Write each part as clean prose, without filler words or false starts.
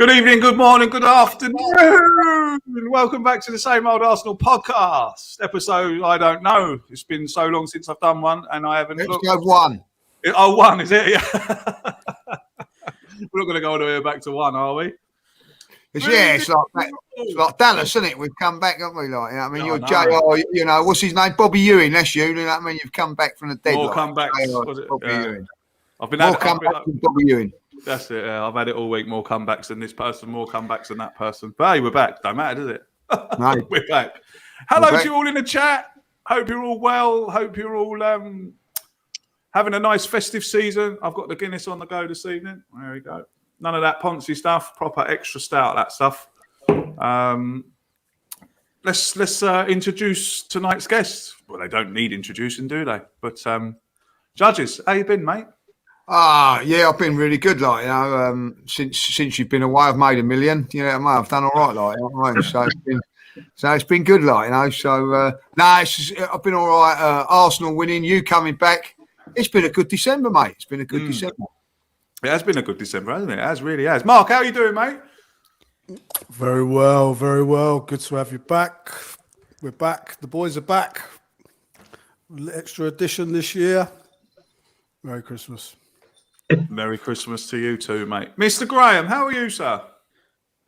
Good evening, good morning, good afternoon. Welcome back to the Same Old Arsenal podcast. Episode, I don't know. It's been so long since I've done one and I haven't looked. Episode 1. Oh, 1, is it? Yeah. We're not going to go all the way back to 1, are we? It's like Dallas, isn't it? We've come back, haven't we? Like, you're JR, what's his name? Bobby Ewing, that's you. You know what I mean? You've come back from the dead. More comebacks. Bobby Ewing. I've been more comebacks than Bobby Ewing. That's it. I've had it all week. More comebacks than this person, more comebacks than that person. But hey, we're back. Don't matter, does it? No. We're back. Hello to you all in the chat. Hope you're all well. Hope you're all having a nice festive season. I've got the Guinness on the go this evening. There we go. None of that Ponzi stuff. Proper extra stout, that stuff. Let's introduce tonight's guests. Well, they don't need introducing, do they? But judges, how you been, mate? Yeah, I've been really good. Like, since you've been away, I've made $1 million. You know, I've done all right. Like, so it's been good. Like, so I've been all right. Arsenal winning, you coming back. It's been a good December, mate. It's been a good December. It has been a good December, hasn't it? It really has. Mark, how are you doing, mate? Very well, very well. Good to have you back. We're back. The boys are back. Extra edition this year. Merry Christmas. Merry Christmas to you too, mate. Mr. Graham, how are you, sir?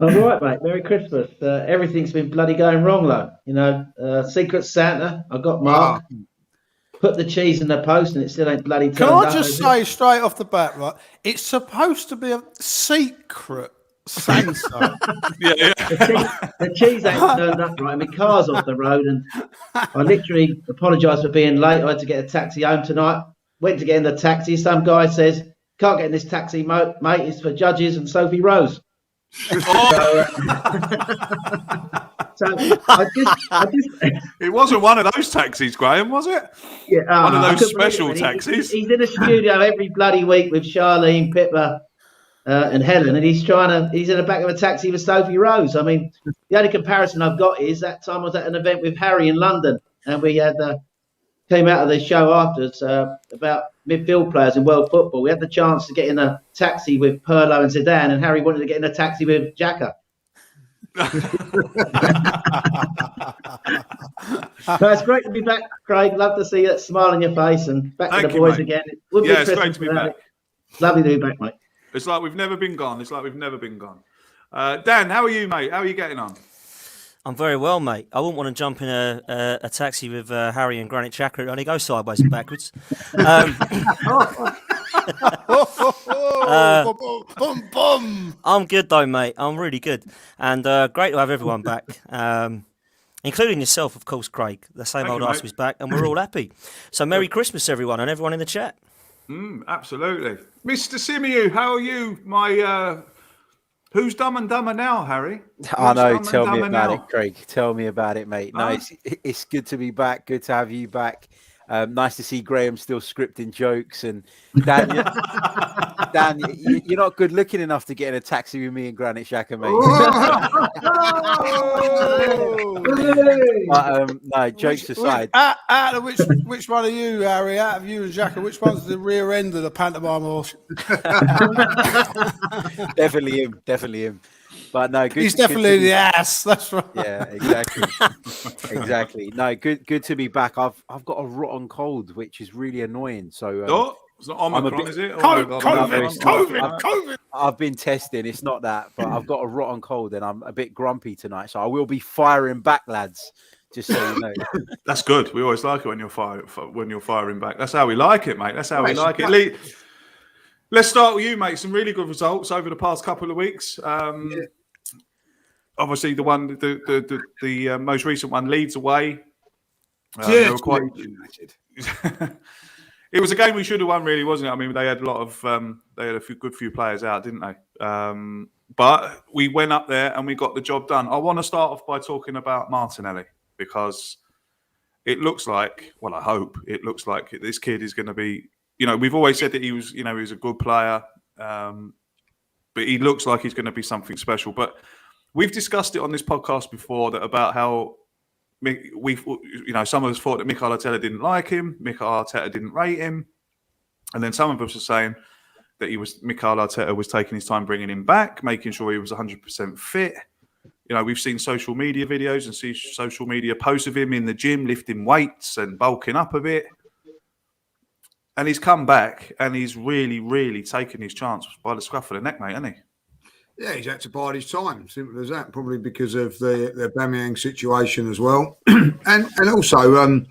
I'm all right, mate. Merry Christmas. Everything's been bloody going wrong, though. You know, Secret Santa, I got Mark. Put the cheese in the post and it still ain't bloody turned up. Can I just say straight off the bat, right? It's supposed to be a secret Santa. Yeah. The cheese ain't turned up, right? I mean, car's off the road and I literally apologise for being late. I had to get a taxi home tonight. Went to get in the taxi. Some guy says, can't get in this taxi, mate. It's for Judges and Sophie Rose. So I just it wasn't one of those taxis, Graham, was it? Yeah, one of those special taxis. He's in the studio every bloody week with Charlene, Pippa, and Helen, and he's in the back of a taxi with Sophie Rose. I mean, the only comparison I've got is that time I was at an event with Harry in London, and we had came out of the show afterwards about midfield players in world football. We had the chance to get in a taxi with Pirlo and Zidane, and Harry wanted to get in a taxi with Xhaka. So it's great to be back, Craig. Love to see that smile on your face and back to the boys again. It's great to be back. Lovely to be back, mate. It's like we've never been gone. Dan, how are you, mate? How are you getting on? I'm very well, mate. I wouldn't want to jump in a taxi with Harry and Granit Xhaka. It only goes sideways and backwards. I'm good, though, mate. I'm really good. And great to have everyone back, including yourself, of course, Craig. The Same Old Arsenal is back, and we're all happy. So Merry Christmas, everyone, and everyone in the chat. Absolutely. Mr. Simiu, how are you, my... Who's Dumb and Dumber now, Harry? I know. Tell me about it, Craig. Tell me about it, mate. No, it's good to be back. Good to have you back. Nice to see Graham still scripting jokes. And Dan, you're not good looking enough to get in a taxi with me and Granit Xhaka, mate. But, no, jokes aside. Out of which one are you, Harry? Out of you and Xhaka, which one's the rear end of the pantomime horse? Definitely him. But no, good. He's definitely the ass. That's right. Yeah, exactly. No, good to be back. I've got a rotten cold, which is really annoying. So it's not Omicron, is it? COVID. I've been testing. It's not that, but I've got a rotten cold and I'm a bit grumpy tonight. So I will be firing back, lads. Just so you know. That's good. We always like it when you're firing back. That's how we like it, mate. That's how we like it. Let's start with you, mate. Some really good results over the past couple of weeks. Obviously, the most recent one, Leeds away. They were quite. It was a game we should have won, really, wasn't it? I mean, they had a good few players out, didn't they? But we went up there and we got the job done. I want to start off by talking about Martinelli because it looks like, well, I hope it looks like this kid is going to be. You know, we've always said that he was a good player, but he looks like he's going to be something special. But we've discussed it on this podcast before about how some of us thought that Mikel Arteta didn't like him, Mikel Arteta didn't rate him, and then some of us are saying that Mikel Arteta was taking his time bringing him back, making sure he was 100% fit. You know, we've seen social media videos and see social media posts of him in the gym lifting weights and bulking up a bit. And he's come back and he's really, really taken his chance by the scruff of the neck, mate, hasn't he? Yeah, he's had to bide his time. Simple as that. Probably because of the Aubameyang situation as well, and also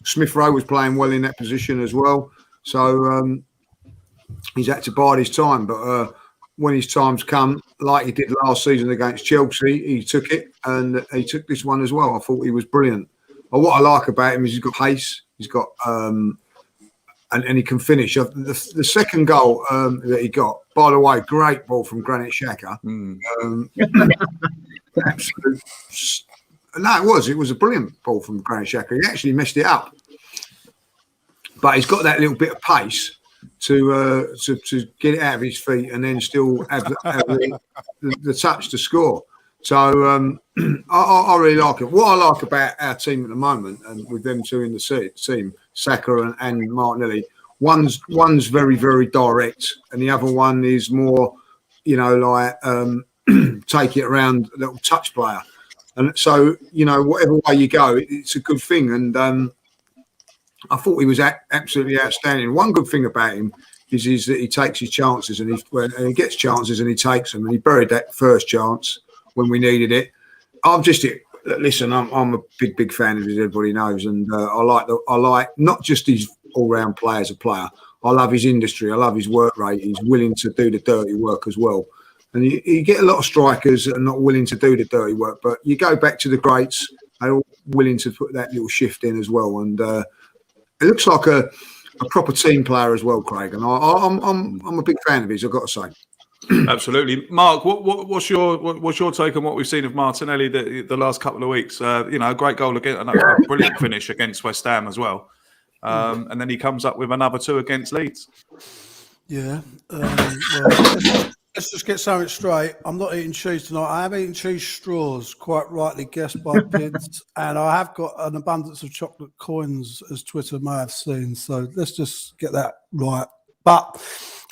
Smith Rowe was playing well in that position as well. So he's had to bide his time. But when his time's come, like he did last season against Chelsea, he took it, and he took this one as well. I thought he was brilliant. But what I like about him is he's got pace. He's got and he can finish. The second goal that he got, by the way, great ball from Granit Xhaka. Absolute. No, it was a brilliant ball from Granit Xhaka. He actually messed it up, but he's got that little bit of pace to get it out of his feet and then still have the touch to score. So I really like it. What I like about our team at the moment, and with them two in the team, Saka and Martinelli, one's very, very direct, and the other one is more, like take it around, a little touch player. And so, whatever way you go, it's a good thing. And I thought he was absolutely outstanding. One good thing about him is that he takes his chances, and he gets chances and he takes them. And he buried that first chance when we needed it. Listen, I'm a big fan of his, everybody knows, and I like not just his all-round play as a player. I love his industry. I love his work rate. He's willing to do the dirty work as well. And you get a lot of strikers that are not willing to do the dirty work, but you go back to the greats, they're all willing to put that little shift in as well. And it looks like a proper team player as well, Craig. And I'm a big fan of his, I've got to say. Absolutely, Mark. What's your take on what we've seen of Martinelli the last couple of weeks? A great goal again, a brilliant finish against West Ham as well, and then he comes up with another 2 against Leeds. Yeah. Let's just get something straight. I'm not eating cheese tonight. I am eating cheese straws, quite rightly guessed by Pids, and I have got an abundance of chocolate coins, as Twitter may have seen. So let's just get that right. But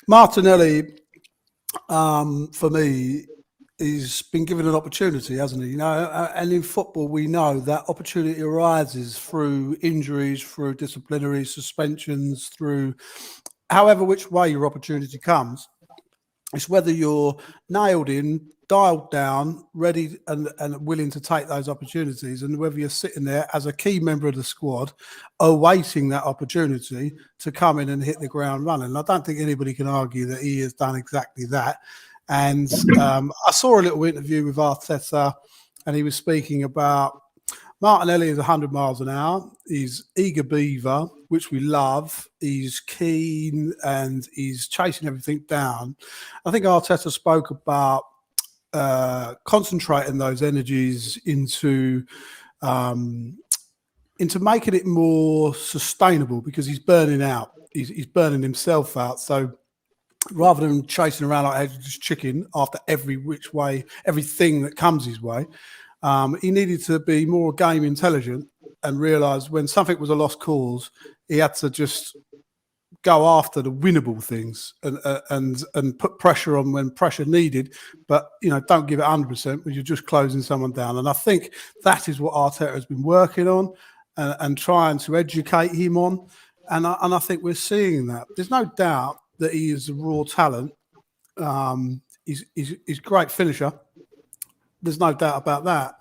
Martinelli, for me, he's been given an opportunity, hasn't he? And in football, we know that opportunity arises through injuries, through disciplinary suspensions, through however which way your opportunity comes. It's whether you're nailed in, dialed down, ready and willing to take those opportunities, and whether you're sitting there as a key member of the squad awaiting that opportunity to come in and hit the ground running. I don't think anybody can argue that he has done exactly that. And I saw a little interview with Arteta, and he was speaking about Martinelli is 100 miles an hour. He's eager beaver, which we love. He's keen and he's chasing everything down. I think Arteta spoke about concentrating those energies into making it more sustainable, because he's burning out. He's burning himself out. So rather than chasing around like a headless chicken after every which way, everything that comes his way, he needed to be more game intelligent and realise when something was a lost cause, he had to just go after the winnable things and put pressure on when pressure needed, but don't give it 100% when you're just closing someone down. And I think that is what Arteta has been working on and trying to educate him on. And I think we're seeing that. There's no doubt that he is a raw talent. He's a great finisher. There's no doubt about that.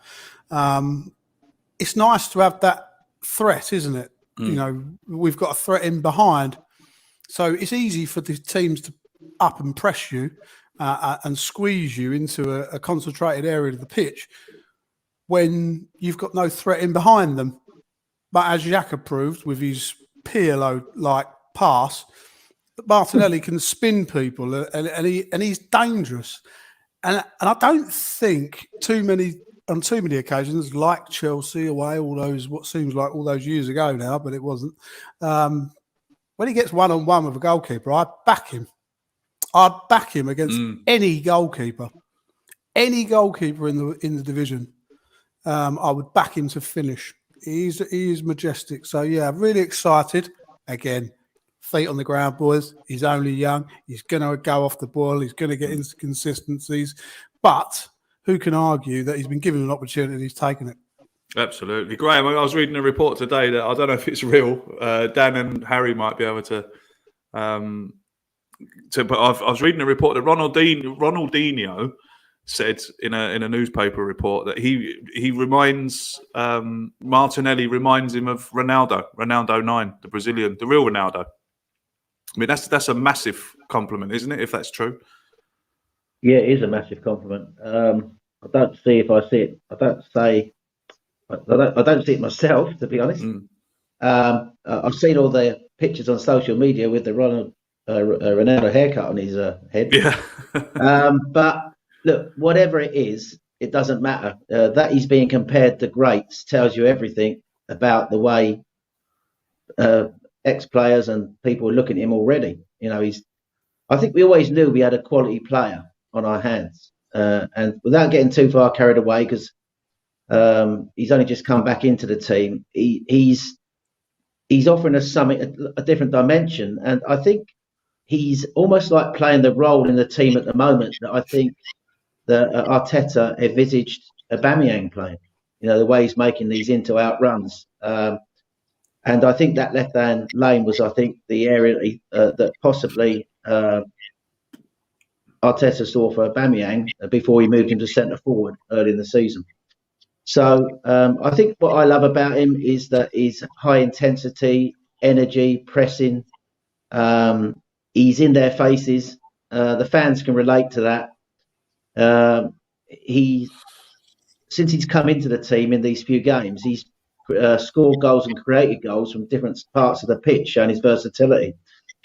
It's nice to have that threat, isn't it? We've got a threat in behind. So it's easy for the teams to up and press you and squeeze you into a concentrated area of the pitch when you've got no threat in behind them. But as Xhaka proved with his Pirlo-like pass, Martinelli can spin people and he's dangerous. And I don't think on too many occasions, like Chelsea away, what seems like all those years ago now, but it wasn't. When he gets one-on-one with a goalkeeper, I'd back him. I'd back him against any goalkeeper. Any goalkeeper in the division, I would back him to finish. He is majestic. So yeah, really excited. Again, feet on the ground, boys. He's only young. He's going to go off the boil. He's going to get inconsistencies. But who can argue that he's been given an opportunity and he's taken it? Absolutely. Graham, I was reading a report today that I don't know if it's real. Dan and Harry might be able to. But I was reading a report that Ronaldinho said in a newspaper report that he reminds Martinelli reminds him of Ronaldo 9, the Brazilian, the real Ronaldo. I mean, that's a massive compliment, isn't it? If that's true. Yeah, it is a massive compliment. I don't see if I see it. I don't see it myself, to be honest. I've seen all the pictures on social media with the Ronaldo haircut on his head. Yeah. But look, whatever it is, it doesn't matter. That he's being compared to greats tells you everything about the way ex-players and people are looking at him already. You know, I think we always knew we had a quality player on our hands. And without getting too far carried away, because he's only just come back into the team, he's offering us something, a different dimension. And I think he's almost like playing the role in the team at the moment that I think that Arteta envisaged Aubameyang playing. You know, the way he's making these into-out runs. And I think that left-hand lane was, I think, the area that possibly Arteta saw for Aubameyang before he moved him to centre-forward early in the season. So I think what I love about him is that he's high intensity, energy, pressing. He's in their faces. The fans can relate to that. Since he's come into the team in these few games, he's scored goals and created goals from different parts of the pitch, showing his versatility.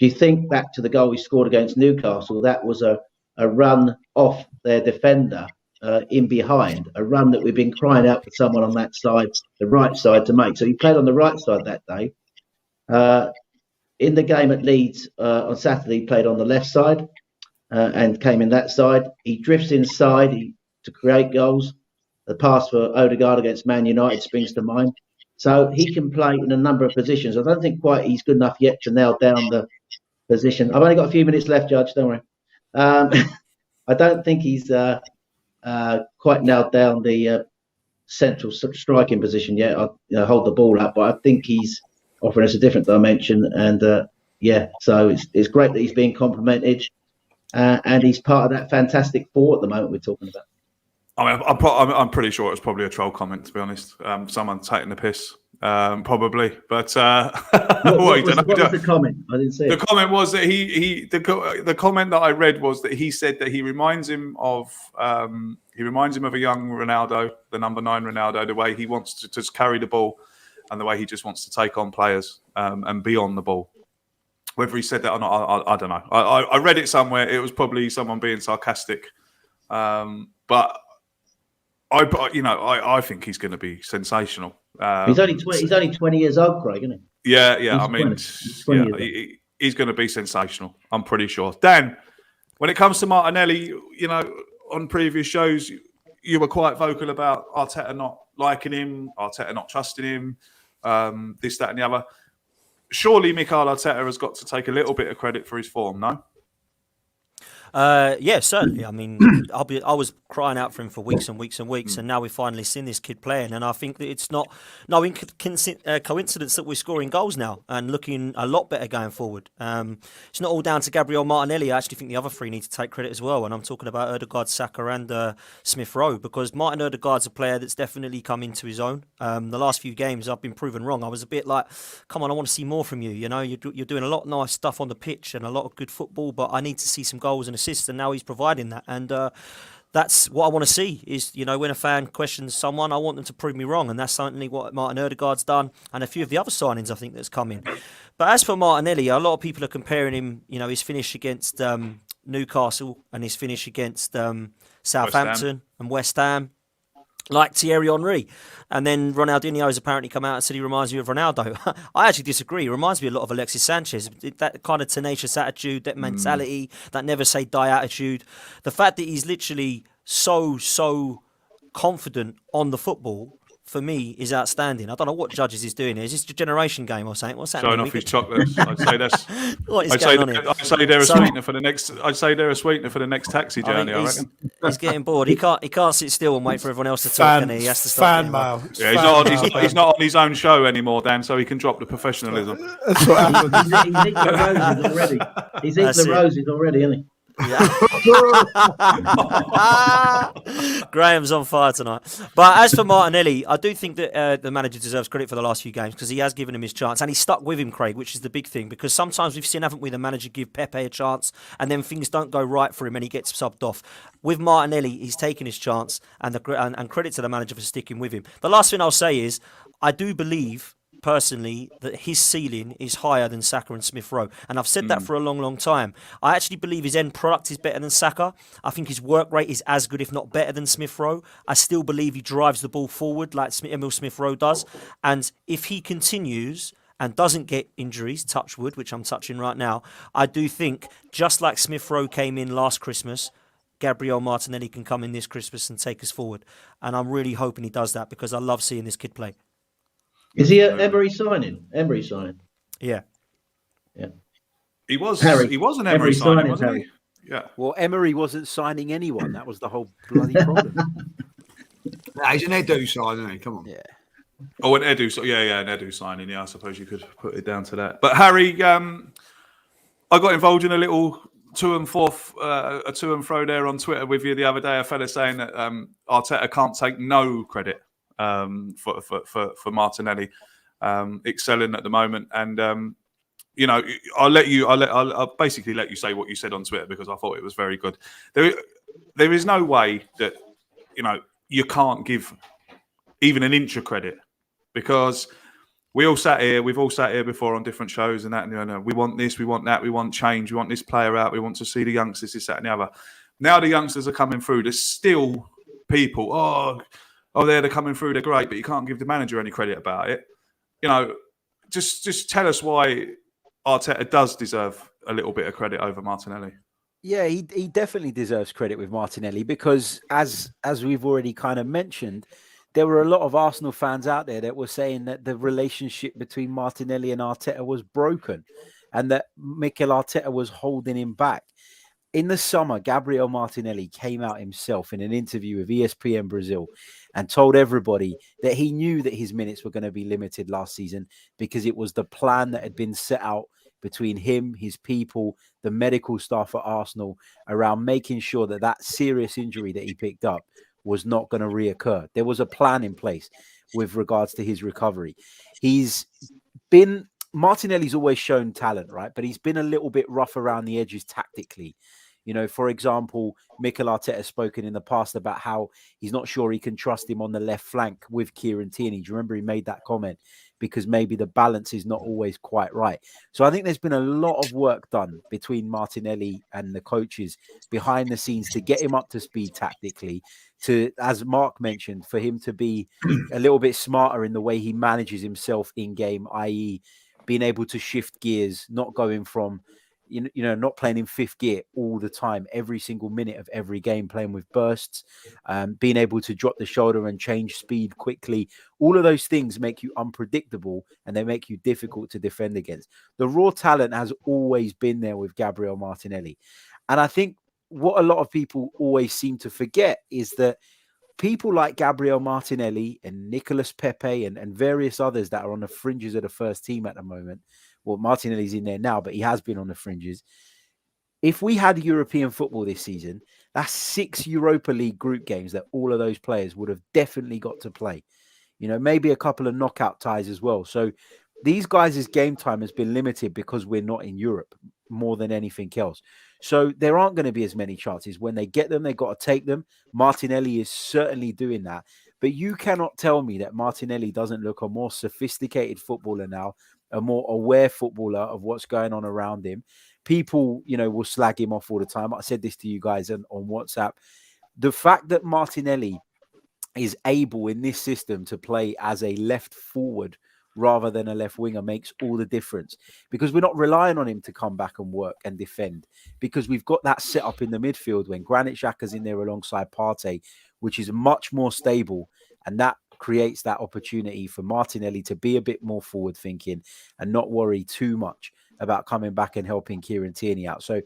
If you think back to the goal he scored against Newcastle, that was a run off their defender in behind, a run that we've been crying out for someone on that side, the right side, to make. So he played on the right side that day. In the game at Leeds on Saturday, he played on the left side and came in that side. He drifts inside to create goals. The pass for Odegaard against Man United springs to mind. So he can play in a number of positions. I don't think quite he's good enough yet to nail down the position. I've only got a few minutes left, Judge, don't worry. I don't think he's quite nailed down the central striking position yet. I hold the ball up, but I think he's offering us a different dimension. And so it's great that he's being complimented, and he's part of that fantastic four at the moment we're talking about. I mean, I'm pretty sure it was probably a troll comment, to be honest. Someone taking the piss, probably. But what was the comment? I didn't see it. The comment was that the comment that I read was that he said that he reminds him of a young Ronaldo, the number 9 Ronaldo, the way he wants to just carry the ball and the way he just wants to take on players and be on the ball. Whether he said that or not, I don't know. I read it somewhere. It was probably someone being sarcastic, but. I think he's going to be sensational. He's only 20 years old, Craig, isn't he? Yeah. He's going to be sensational. I'm pretty sure. Dan, when it comes to Martinelli, on previous shows, you were quite vocal about Arteta not liking him, Arteta not trusting him, this, that, and the other. Surely Mikel Arteta has got to take a little bit of credit for his form, no? Yeah, certainly. I mean, I was crying out for him for weeks and weeks and weeks, and now we've finally seen this kid playing. And I think that it's no coincidence that we're scoring goals now and looking a lot better going forward. It's not all down to Gabriel Martinelli. I actually think the other three need to take credit as well. And I'm talking about Odegaard, Saka, and Smith Rowe, because Martin Odegaard's a player that's definitely come into his own. The last few games, I've been proven wrong. I was a bit like, come on, I want to see more from you. You're doing a lot of nice stuff on the pitch and a lot of good football, but I need to see some goals and assists, and now he's providing that. And that's what I want to see is, when a fan questions someone, I want them to prove me wrong. And that's certainly what Martin Odegaard's done, and a few of the other signings I think that's come in. But as for Martinelli, a lot of people are comparing him, his finish against Newcastle and his finish against Southampton and West Ham, like Thierry Henry. And then Ronaldinho has apparently come out and said he reminds you of Ronaldo. I actually disagree. He reminds me a lot of Alexis Sanchez. That kind of tenacious attitude, that mentality, that never say die attitude. The fact that he's literally so confident on the football for me, is outstanding. I don't know what Judges is doing here. Is this a generation game or something? What's happening? Showing off his chocolates. I'd say that's. What is going on here? I'd say they're a sweetener for the next. I'd say they're a sweetener for the next taxi journey. I reckon. He's getting bored. He can't sit still and wait for everyone else to talk. And he has to stop. Fan mail. Yeah, he's not on his own show anymore, Dan. So he can drop the professionalism. That's what happens. He's eating the roses already. He's eating the roses already, isn't he? Yeah. Graham's on fire tonight. But as for Martinelli, I do think that the manager deserves credit for the last few games because he has given him his chance and he stuck with him, Craig, which is the big thing. Because sometimes we've seen, haven't we, the manager give Pepe a chance and then things don't go right for him and he gets subbed off. With Martinelli, he's taken his chance and credit to the manager for sticking with him. The last thing I'll say is I do believe personally that his ceiling is higher than Saka and Smith Rowe, and I've said that for a long time. I actually believe his end product is better than Saka. I think his work rate is as good if not better than Smith Rowe. I still believe he drives the ball forward like Emil Smith Rowe does, and if he continues and doesn't get injuries, touch wood, which I'm touching right now, I do think just like Smith Rowe came in last Christmas, Gabriel Martinelli can come in this Christmas and take us forward, and I'm really hoping he does that because I love seeing this kid play. Is he an Emery signing? Emery signing. Yeah. He was. Harry. He was an Emery signing, wasn't he? Yeah. Well, Emery wasn't signing anyone. That was the whole bloody problem. Nah, he's an Edu sign, isn't he? Come on. Yeah. Oh, an Edu. An Edu signing. Yeah, I suppose you could put it down to that. But Harry, I got involved in a little to and fro there on Twitter with you the other day. A fella saying that Arteta can't take no credit for Martinelli excelling at the moment, and I'll basically let you say what you said on Twitter because I thought it was very good. There is no way that you can't give even an inch of credit because we've all sat here before on different shows and that, and we want this, we want that, we want change, we want this player out, we want to see the youngsters, this, that, and the other. Now the youngsters are coming through. There's still people. They're coming through. They're great, but you can't give the manager any credit about it. Just tell us why Arteta does deserve a little bit of credit over Martinelli. Yeah, he definitely deserves credit with Martinelli because, as we've already kind of mentioned, there were a lot of Arsenal fans out there that were saying that the relationship between Martinelli and Arteta was broken and that Mikel Arteta was holding him back. In the summer, Gabriel Martinelli came out himself in an interview with ESPN Brazil and told everybody that he knew that his minutes were going to be limited last season because it was the plan that had been set out between him, his people, the medical staff at Arsenal around making sure that that serious injury that he picked up was not going to reoccur. There was a plan in place with regards to his recovery. Martinelli's always shown talent, right? But he's been a little bit rough around the edges tactically. For example, Mikel Arteta has spoken in the past about how he's not sure he can trust him on the left flank with Kieran Tierney. Do you remember he made that comment? Because maybe the balance is not always quite right. So I think there's been a lot of work done between Martinelli and the coaches behind the scenes to get him up to speed tactically, to, as Mark mentioned, for him to be a little bit smarter in the way he manages himself in game, i.e. being able to shift gears, not going from, not playing in fifth gear all the time, every single minute of every game, playing with bursts, being able to drop the shoulder and change speed quickly. All of those things make you unpredictable and they make you difficult to defend against. The raw talent has always been there with Gabriel Martinelli. And I think what a lot of people always seem to forget is that people like Gabriel Martinelli and Nicolas Pepe and various others that are on the fringes of the first team at the moment. Well, Martinelli's in there now, but he has been on the fringes. If we had European football this season, that's 6 Europa League group games that all of those players would have definitely got to play. Maybe a couple of knockout ties as well. So these guys' game time has been limited because we're not in Europe more than anything else. So there aren't going to be as many chances. When they get them, they've got to take them. Martinelli is certainly doing that. But you cannot tell me that Martinelli doesn't look a more sophisticated footballer now, a more aware footballer of what's going on around him. People, will slag him off all the time. I said this to you guys on WhatsApp. The fact that Martinelli is able in this system to play as a left forward rather than a left winger makes all the difference, because we're not relying on him to come back and work and defend, because we've got that set up in the midfield when Granit Xhaka's in there alongside Partey, which is much more stable, and that creates that opportunity for Martinelli to be a bit more forward thinking and not worry too much about coming back and helping Kieran Tierney out. So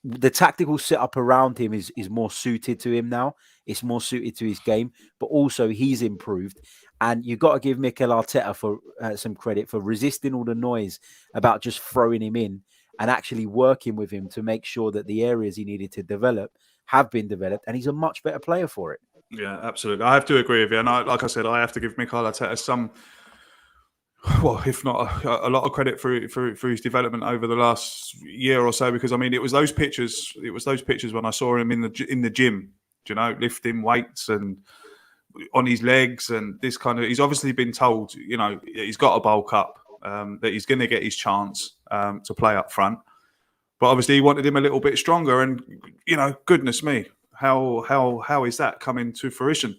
the tactical setup around him is more suited to him now. It's more suited to his game, but also he's improved. And you've got to give Mikel Arteta for some credit for resisting all the noise about just throwing him in and actually working with him to make sure that the areas he needed to develop have been developed. And he's a much better player for it. Yeah, absolutely. I have to agree with you. And like I said, I have to give Mikel Arteta some, well, if not a lot of credit for his development over the last year or so, because I mean, it was those pictures when I saw him in the gym, you know, lifting weights and on his legs and this kind of. He's obviously been told, you know, he's got to bulk up, that he's going to get his chance to play up front, but obviously he wanted him a little bit stronger. And you know, goodness me, how is that coming to fruition?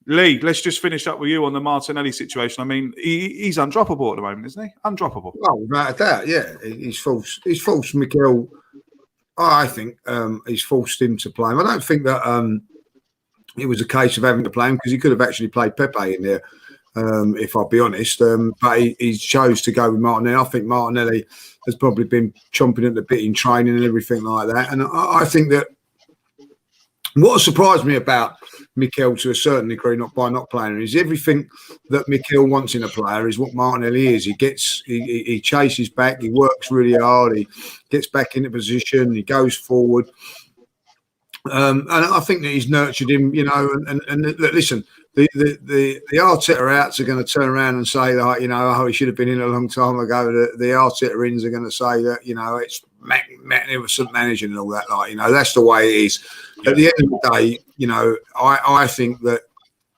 Lee, let's just finish up with you on the Martinelli situation. I mean, he's undroppable at the moment, isn't he? Undroppable. Well, without a doubt, yeah. He's forced Mikel. I think he's forced him to play him. I don't think that it was a case of having to play him, because he could have actually played Pepe in there, if I'll be honest. But he chose to go with Martinelli. I think Martinelli has probably been chomping at the bit in training and everything like that. And I think that what surprised me about Mikel to a certain degree, not playing, is everything that Mikel wants in a player is what Martinelli is. He chases back, he works really hard, he gets back into position, he goes forward. And I think that he's nurtured him, you know. And listen, the Arteta outs are going to turn around and say that, you know, oh, he should have been in a long time ago. The Arteta ins are going to say that, you know, it's magnificent managing and all that. Like, you know, that's the way it is. At the end of the day, you know, I think that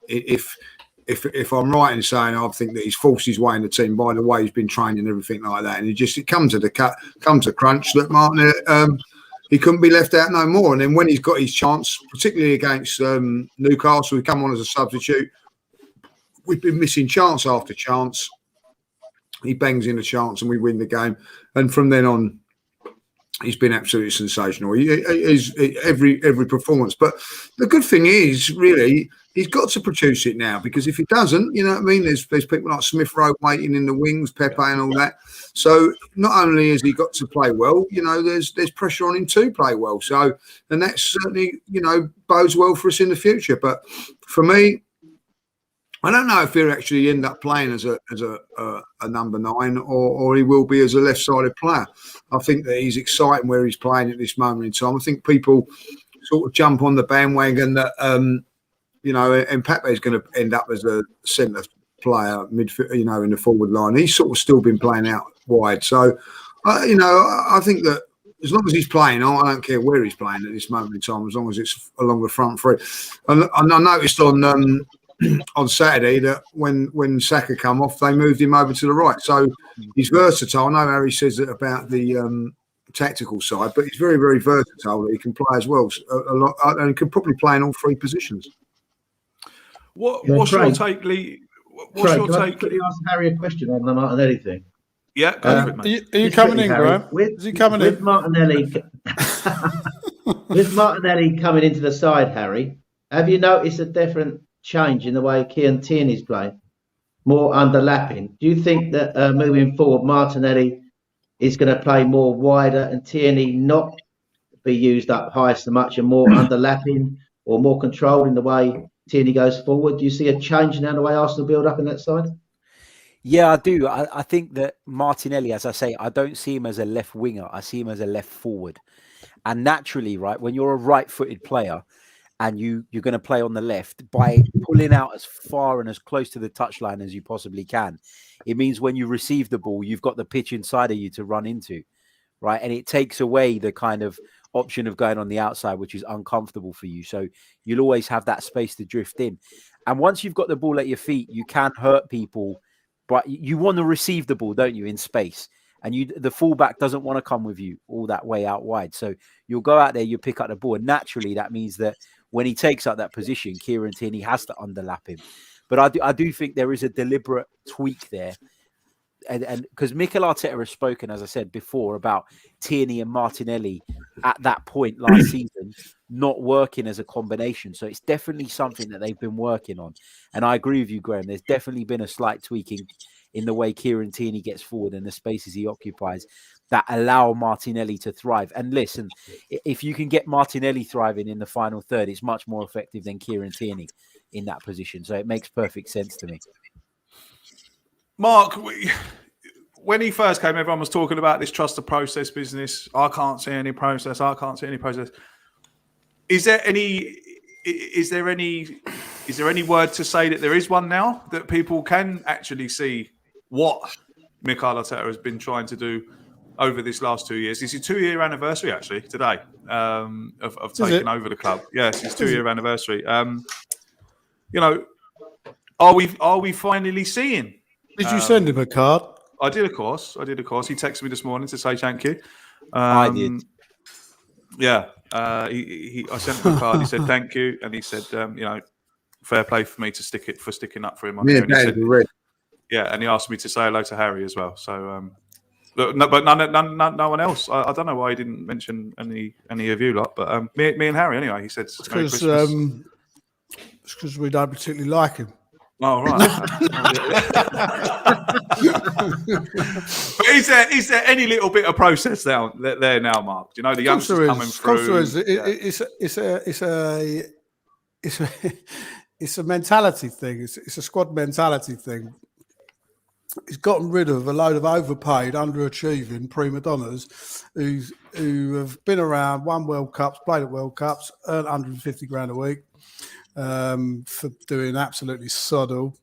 if I'm right in saying, I think that he's forced his way in the team by the way he's been trained and everything like that, and it comes to crunch that Martin. He couldn't be left out no more. And then when he's got his chance, particularly against Newcastle, who come on as a substitute, we've been missing chance after chance. He bangs in a chance and we win the game. And from then on, he's been absolutely sensational. He's every performance. But the good thing is, really, he's got to produce it now, because if he doesn't, you know what I mean, there's people like Smith Rowe waiting in the wings, Pepe and all that. So not only has he got to play well, you know, there's pressure on him to play well. So, and that certainly, you know, bodes well for us in the future. But for me, I don't know if he'll actually end up playing as a number 9 or he will be as a left-sided player. I think that he's exciting where he's playing at this moment in time. I think people sort of jump on the bandwagon that, you know, and Pepe is going to end up as a centre player, midfield, you know, in the forward line. He's sort of still been playing out wide. So, you know, I think that as long as he's playing, I don't care where he's playing at this moment in time, as long as it's along the front three. And I noticed on Saturday that when Saka come off, they moved him over to the right. So he's versatile. I know Harry says it about the tactical side, but he's very, very versatile. That he can play as well a lot, and he could probably play in all 3 positions. What's your take, Lee? What's your take? Could you ask Harry a question on the Martinelli thing? Yeah, go for it, mate. Are you coming in, Graham? Is he coming in? Martinelli, with Martinelli coming into the side, Harry, have you noticed a different change in the way Kieran Tierney's playing? More underlapping. Do you think that moving forward, Martinelli is going to play more wider and Tierney not be used up high so much and more underlapping or more controlled in the way Tierney goes forward? Do you see a change now in the way Arsenal build up in that side? Yeah, I do. I think that Martinelli, as I say, I don't see him as a left winger. I see him as a left forward. And naturally, right, when you're a right-footed player and you're going to play on the left, by pulling out as far and as close to the touchline as you possibly can, it means when you receive the ball, you've got the pitch inside of you to run into, right? And it takes away the kind of option of going on the outside, which is uncomfortable for you. So you'll always have that space to drift in. And once you've got the ball at your feet, you can hurt people, but you want to receive the ball, don't you, in space? And the fullback doesn't want to come with you all that way out wide. So you'll go out there, you pick up the ball. And naturally, that means that when he takes up that position, Kieran Tierney has to underlap him. But I do think there is a deliberate tweak there. and because Mikel Arteta has spoken, as I said before, about Tierney and Martinelli at that point last season not working as a combination. So it's definitely something that they've been working on. And I agree with you, Graham. There's definitely been a slight tweaking in the way Kieran Tierney gets forward and the spaces he occupies that allow Martinelli to thrive. And listen, if you can get Martinelli thriving in the final third, it's much more effective than Kieran Tierney in that position. So it makes perfect sense to me. Mark, when he first came, everyone was talking about this trust the process business. I can't see any process. I can't see any process. Is there any word to say that there is one now, that people can actually see what Mikel Arteta has been trying to do over this last 2 years? It's his 2-year anniversary actually today of taking over the club. Yes, it's 2-year anniversary. You know, are we finally seeing? Did you send him a card? I did, of course. He texted me this morning to say thank you. I did. Yeah. I sent him a card. He said thank you, and he said, you know, fair play for me to sticking up for him on here. And he said, and he asked me to say hello to Harry as well. So, but no one else. I don't know why he didn't mention any of you lot, but me and Harry anyway. He said it's because we don't particularly like him. Oh right. But is there any little bit of process there now, Mark? Do you know the youngsters coming through? It's a mentality thing. It's a squad mentality thing. He's gotten rid of a load of overpaid, underachieving prima donnas who have been around, won World Cups, played at World Cups, earned 150 grand a week for doing absolutely sod all.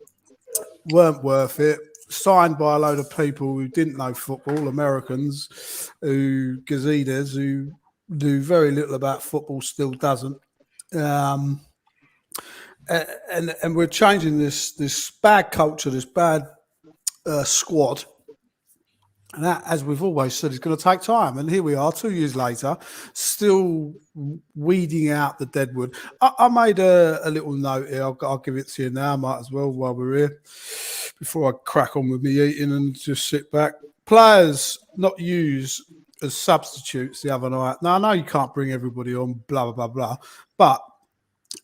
Weren't worth it. Signed by a load of people who didn't know football, Americans, Gazides, who knew very little about football, still doesn't. And we're changing this bad culture, this bad squad. And that, as we've always said, is going to take time. And here we are, 2 years later, still weeding out the deadwood. I made a little note here. I'll give it to you now. I might as well while we're here, before I crack on with me eating and just sit back. Players not used as substitutes the other night. Now, I know you can't bring everybody on, blah, blah, blah, blah. But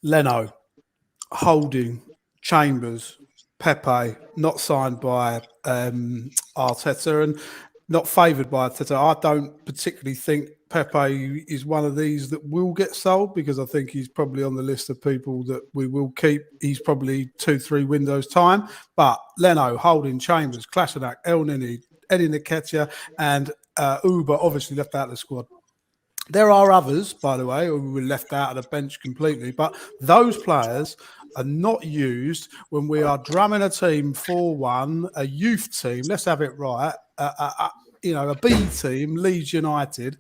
Leno, Holding, Chambers, Pepe, not signed by Arteta and not favoured by Arteta. I don't particularly think Pepe is one of these that will get sold, because I think he's probably on the list of people that we will keep. He's probably 2-3 windows time. But Leno, Holding, Chambers, Klasenak, El Nini, Eddie Nketiah and Uber obviously left out of the squad. There are others, by the way, who were left out of the bench completely. But those players are not used when we are drumming a team 4-1, a youth team, let's have it right, a B team, Leeds United,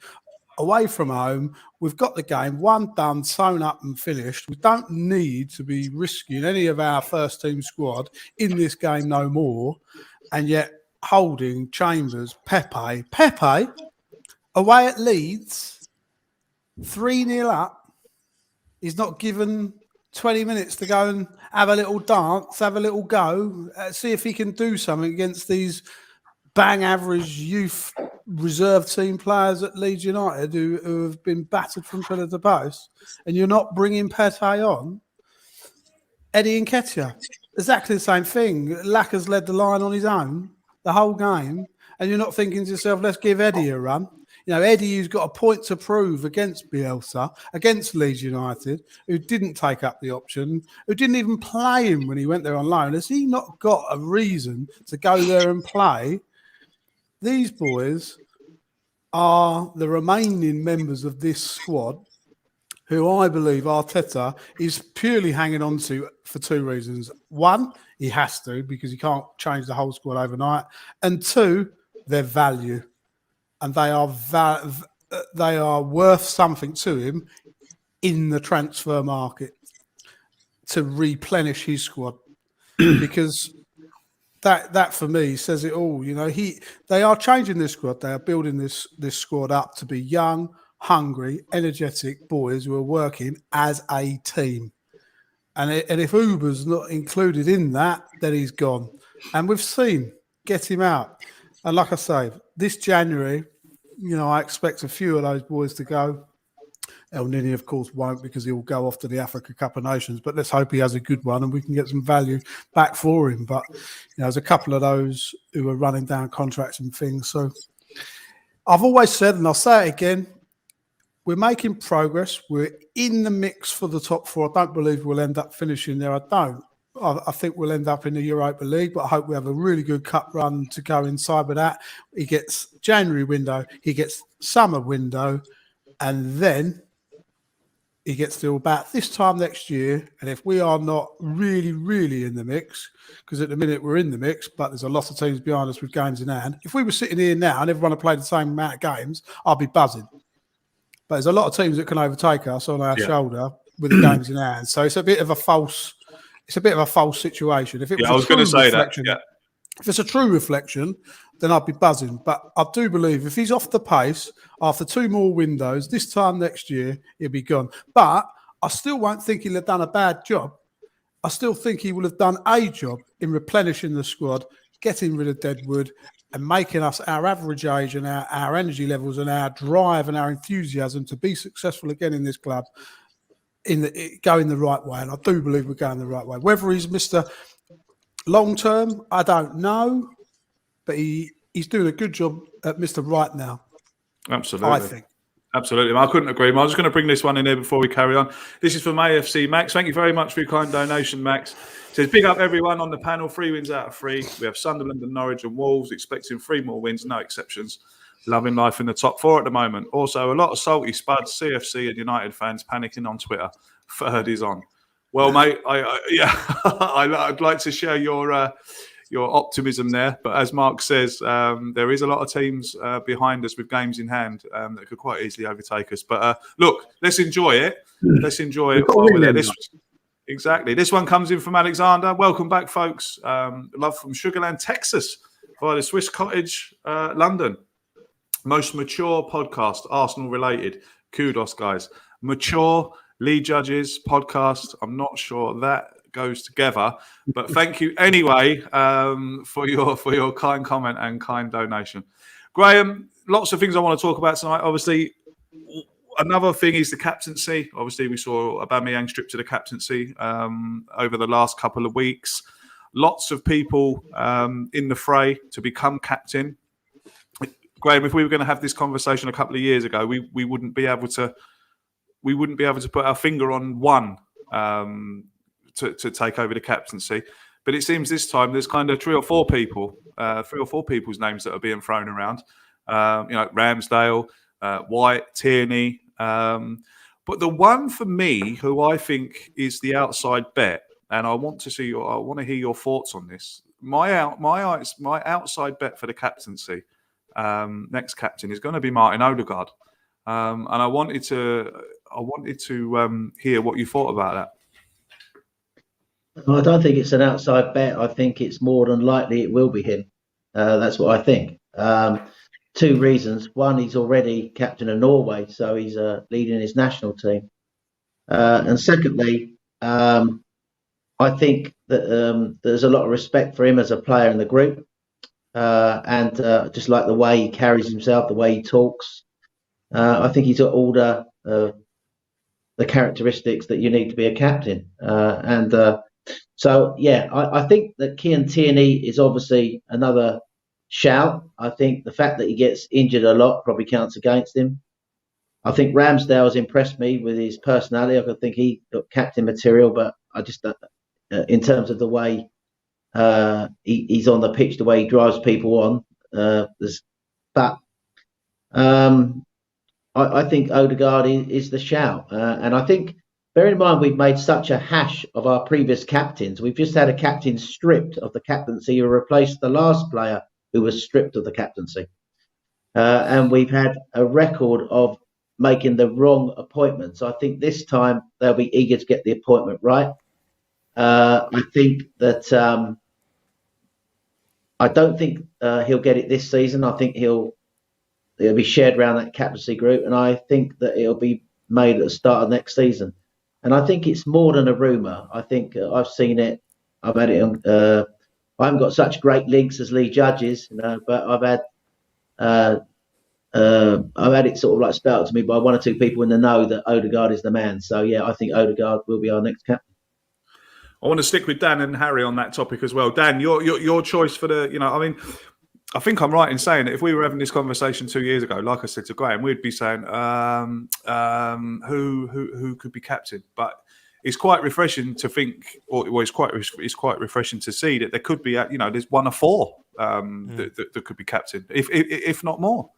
away from home. We've got the game, one done, sewn up and finished. We don't need to be risking any of our first team squad in this game no more. And yet Holding, Chambers, Pepe, away at Leeds, 3-0 up, he's not given 20 minutes to go and have a little dance, have a little go, see if he can do something against these bang average youth reserve team players at Leeds United who have been battered from pillar to post. And you're not bringing Pepe on. Eddie Nketiah, exactly the same thing. Lacker's led the line on his own the whole game, and you're not thinking to yourself, let's give Eddie a run. You know, Eddie, who's got a point to prove against Bielsa, against Leeds United, who didn't take up the option, who didn't even play him when he went there on loan. Has he not got a reason to go there and play? These boys are the remaining members of this squad who I believe Arteta is purely hanging on to for two reasons. One, he has to, because he can't change the whole squad overnight. And two, their value. And they are worth something to him in the transfer market to replenish his squad. Because that for me says it all. You know, they are changing this squad. They are building this squad up to be young, hungry, energetic boys who are working as a team. And if Uber's not included in that, then he's gone. And we've seen Get him out. And like I say, this January, I expect a few of those boys to go. El Nini, of course, won't because he'll go off to the Africa Cup of Nations. But let's hope he has a good one and we can get some value back for him. But there's a couple of those who are running down contracts and things. So I've always said, and I'll say it again, we're making progress. We're in the mix for the top four. I don't believe we'll end up finishing there. I don't. I think we'll end up in the Europa League, but I hope we have a really good cup run to go inside with that. He gets January window, he gets summer window, and then he gets to about this time next year. And if we are not really, really in the mix, because at the minute we're in the mix, but there's a lot of teams behind us with games in hand. If we were sitting here now and everyone had played the same amount of games, I'd be buzzing. But there's a lot of teams that can overtake us on our shoulder with the games in hand. So it's a bit of a false situation. If it was I was going to say that. Yeah. If it's a true reflection, then I'd be buzzing. But I do believe if he's off the pace after 2 more windows, this time next year, he'll be gone. But I still won't think he'll have done a bad job. I still think he will have done a job in replenishing the squad, getting rid of Deadwood and making us our average age and our energy levels and our drive and our enthusiasm to be successful again in this club going the right way. And I do believe we're going the right way. Whether he's Mr. Long term, I don't know, but he's doing a good job at Mr. Right now. Absolutely. I think. Absolutely. I couldn't agree more. I was just going to bring this one in here before we carry on. This is from AFC Max. Thank you very much for your kind donation, Max. It says, big up everyone on the panel. 3 wins out of 3. We have Sunderland and Norwich and Wolves expecting 3 more wins, no exceptions. Loving life in the top 4 at the moment. Also, a lot of salty spuds, CFC and United fans panicking on Twitter. 3rd is on. Well, mate, I'd like to share your optimism there. But as Mark says, there is a lot of teams behind us with games in hand that could quite easily overtake us. But look, let's enjoy it. Let's enjoy it while we're there. Exactly. This one comes in from Alexander. Welcome back, folks. Love from Sugarland, Texas, via the Swiss Cottage, London. Most mature podcast, Arsenal related. Kudos, guys. Mature lead judges podcast. I'm not sure that goes together, but thank you anyway for your kind comment and kind donation. Graham, lots of things I want to talk about tonight. Obviously, another thing is the captaincy. Obviously, we saw Aubameyang stripped to the captaincy over the last couple of weeks. Lots of people in the fray to become captain. Graham, if we were going to have this conversation a couple of years ago, we wouldn't be able to put our finger on one to take over the captaincy. But it seems this time there's kind of 3 or 4 people's names that are being thrown around. Ramsdale, White, Tierney. But the one for me who I think is the outside bet, and I want to hear your thoughts on this. My outside bet for the captaincy, next captain, is going to be Martin Odegaard. And I wanted to hear what you thought about that. I don't think it's an outside bet. I think it's more than likely it will be him. That's what I think. 2 reasons. One, he's already captain of Norway, so he's leading his national team. And secondly, I think that there's a lot of respect for him as a player in the group. And just like the way he carries himself, the way he talks. I think he's got all the characteristics that you need to be a captain. I think that Kieran Tierney is obviously another shout. I think the fact that he gets injured a lot probably counts against him. I think Ramsdale has impressed me with his personality. I think he got captain material, but I just, in terms of the way he's on the pitch, the way he drives people on, I think Odegaard is the shout. And I think, bear in mind, we've made such a hash of our previous captains. We've just had a captain stripped of the captaincy who replaced the last player who was stripped of the captaincy. And we've had a record of making the wrong appointments. I think this time they'll be eager to get the appointment right. I think that I don't think he'll get it this season. I think it'll be shared around that captaincy group, and I think that it'll be made at the start of next season. And I think it's more than a rumour. I think I've seen it. I've had it on I haven't got such great links as Lee Judge's, but I've had it sort of like spelt to me by one or two people in the know that Odegaard is the man. So yeah, I think Odegaard will be our next captain. I want to stick with Dan and Harry on that topic as well. Dan, your choice for the, I think I'm right in saying that if we were having this conversation 2 years ago, like I said to Graham, we'd be saying who could be captain. But it's quite refreshing to think, it's quite refreshing to see that there could be, there's one of four that could be captain, if not more.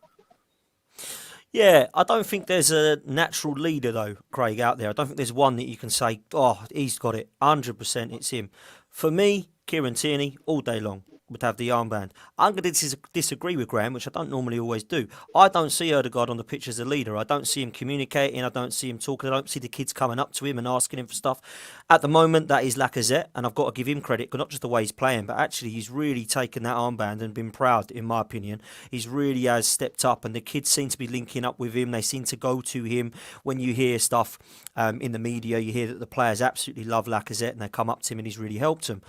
Yeah, I don't think there's a natural leader though, Craig, out there. I don't think there's one that you can say, oh, he's got it, 100%. It's him. For me, Kieran Tierney, all day long, would have the armband. I'm going to disagree with Graham, which I don't normally always do. I don't see Odegaard on the pitch as a leader. I don't see him communicating. I don't see him talking. I don't see the kids coming up to him and asking him for stuff. At the moment, that is Lacazette, and I've got to give him credit, not just the way he's playing, but actually he's really taken that armband and been proud, in my opinion. He's really has stepped up, and the kids seem to be linking up with him. They seem to go to him. When you hear stuff in the media, you hear that the players absolutely love Lacazette, and they come up to him, and he's really helped them.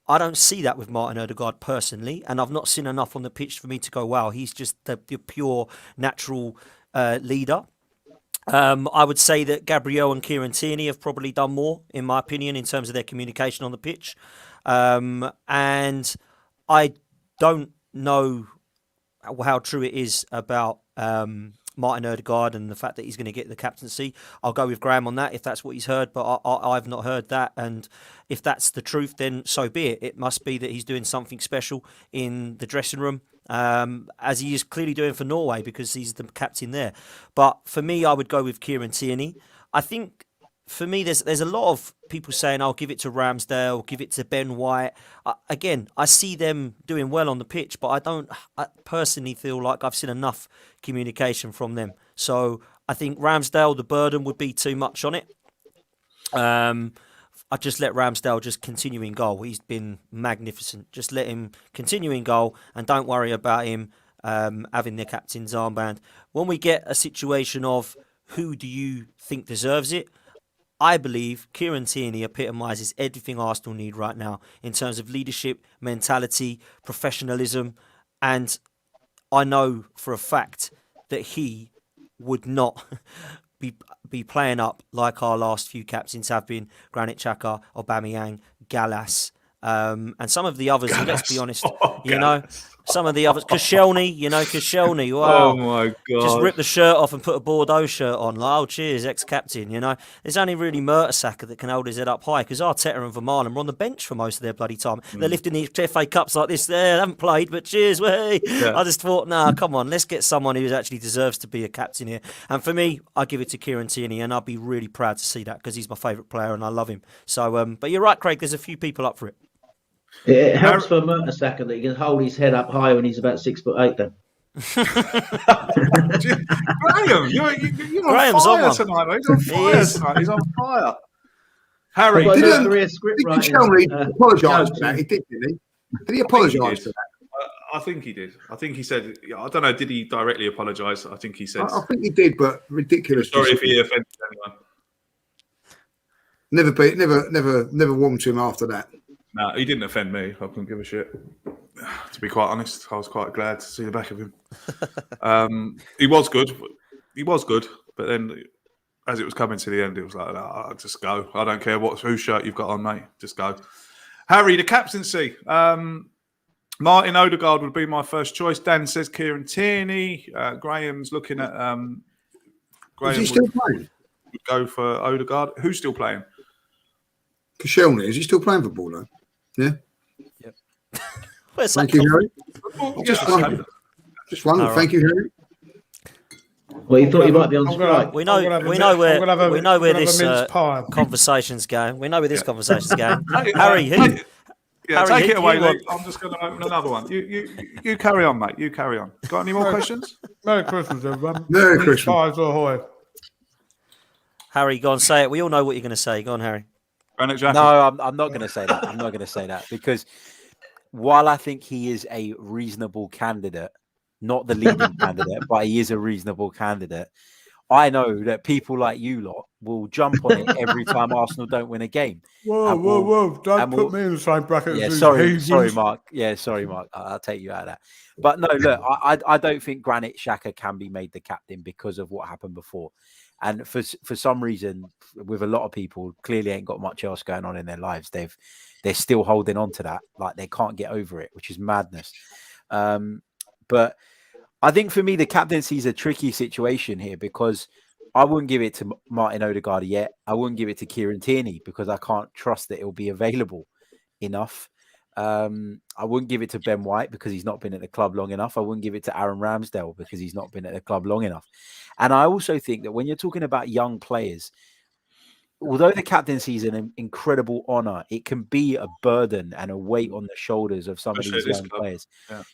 I don't see that with Martin Odegaard personally, and I've not seen enough on the pitch for me to go, wow, he's just the pure natural leader. I would say that Gabriel and Kieran Tierney have probably done more, in my opinion, in terms of their communication on the pitch. And I don't know how true it is about Martin Odegaard and the fact that he's going to get the captaincy. I'll go with Graham on that if that's what he's heard, but I've not heard that. And if that's the truth, then so be it. It must be that he's doing something special in the dressing room, as he is clearly doing for Norway because he's the captain there. But for me, I would go with Kieran Tierney. I think for me, there's a lot of people saying, I'll give it to Ramsdale, give it to Ben White. Again, I see them doing well on the pitch, but I personally feel like I've seen enough communication from them. So I think Ramsdale, the burden would be too much on it. I just let Ramsdale just continue in goal. He's been magnificent. Just let him continue in goal and don't worry about him having the captain's armband. When we get a situation of who do you think deserves it, I believe Kieran Tierney epitomises everything Arsenal need right now in terms of leadership, mentality, professionalism, and I know for a fact that he would not be playing up like our last few captains have been, Granit Xhaka, Aubameyang, Gallas, and some of the others, let's be honest, some of the others, Koscielny, wow. Oh my God. Just rip the shirt off and put a Bordeaux shirt on. Like, oh, cheers, ex-captain, There's only really Mertesacker that can hold his head up high because Arteta and Vermaelen were on the bench for most of their bloody time. They're lifting the FA Cups like this. They haven't played, but cheers, way. Yeah. I just thought, come on, let's get someone who actually deserves to be a captain here. And for me, I give it to Kieran Tierney, and I'll be really proud to see that because he's my favourite player and I love him. So, but you're right, Craig, there's a few people up for it. It helps for Mertesacker that he can hold his head up high when he's about 6'8". Then Graham, you're on fire tonight, mate. He's on fire tonight. He's on fire. Harry, did he apologise for that? He did, didn't he? Did he apologise for that? I think he did. I think he said, I don't know, did he directly apologise? I think he said. I think he did, but ridiculous. Sorry if he offended anyone. Never warmed to him after that. No, he didn't offend me. I couldn't give a shit. To be quite honest, I was quite glad to see the back of him. He was good. But then, as it was coming to the end, it was like, just go. I don't care whose shirt you've got on, mate. Just go. Harry, the captaincy. Martin Odegaard would be my first choice. Dan says Kieran Tierney. Graham's looking at. Graham is he still playing? Would go for Odegaard. Who's still playing? Koscielny. Is he still playing football though? Yeah. Yep. Thank you, Harry. Just wondered. Right. Thank you, Harry. Well, you thought he might be on strike. We know where this conversation's going. We know where this conversation's going. Harry, take it away, Luke. I'm just going to open another one. You carry on, mate. You carry on. Got any more questions? Merry Christmas, everyone. Merry Christmas. Pies ahoy. Harry, go on, say it. We all know what you're going to say. Go on, Harry. No, I'm not going to say that. I'm not going to say that because while I think he is a reasonable candidate, not the leading candidate, but he is a reasonable candidate, I know that people like you lot will jump on it every time Arsenal don't win a game. Whoa, And whoa, we'll- whoa! Don't and put we'll- me in the same bracket Yeah, as these sorry, heathens. Mark. Yeah, sorry, Mark. I'll take you out of that. But no, look, I don't think Granit Xhaka can be made the captain because of what happened before. And for some reason, with a lot of people, clearly ain't got much else going on in their lives. They're still holding on to that, like they can't get over it, which is madness. But I think for me, the captaincy is a tricky situation here because I wouldn't give it to Martin Odegaard yet. I wouldn't give it to Kieran Tierney because I can't trust that it'll be available enough. I wouldn't give it to Ben White because he's not been at the club long enough. I wouldn't give it to Aaron Ramsdale because he's not been at the club long enough. And I also think that when you're talking about young players, although the captaincy is an incredible honor, it can be a burden and a weight on the shoulders of some of these young players.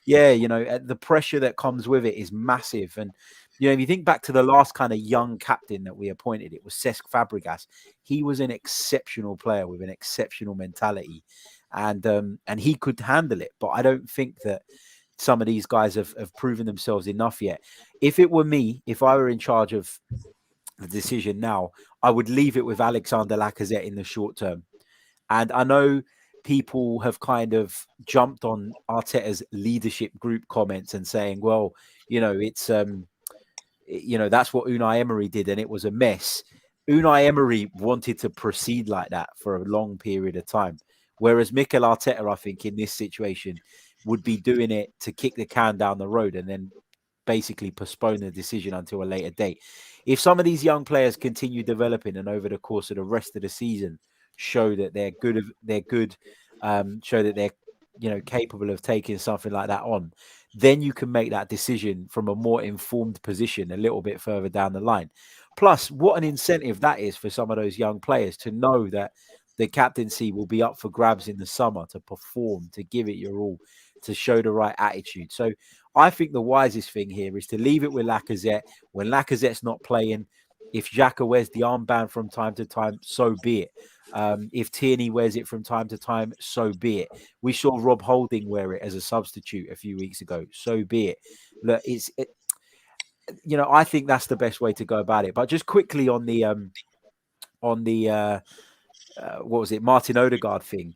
Yeah, you know, the pressure that comes with it is massive. And, you know, if you think back to the last kind of young captain that we appointed, it was Cesc Fabregas. He was an exceptional player with an exceptional mentality. And he could handle it. But I don't think that some of these guys have proven themselves enough yet. If it were me, if I were in charge of the decision now, I would leave it with Alexander Lacazette in the short term. And I know people have kind of jumped on Arteta's leadership group comments and saying, well, you know, it's, you know, that's what Unai Emery did and it was a mess. Unai Emery wanted to proceed like that for a long period of time. Whereas Mikel Arteta, I think, in this situation would be doing it to kick the can down the road and then basically postpone the decision until a later date. If some of these young players continue developing and over the course of the rest of the season show that they're good, show that they're, you know, capable of taking something like that on, then you can make that decision from a more informed position a little bit further down the line. Plus, what an incentive that is for some of those young players to know that the captaincy will be up for grabs in the summer, to perform, to give it your all, to show the right attitude. So I think the wisest thing here is to leave it with Lacazette. When Lacazette's not playing, if Xhaka wears the armband from time to time, so be it. If Tierney wears it from time to time, so be it. We saw Rob Holding wear it as a substitute a few weeks ago, so be it. Look, you know, I think that's the best way to go about it. But just quickly on the what was it, Martin Odegaard thing.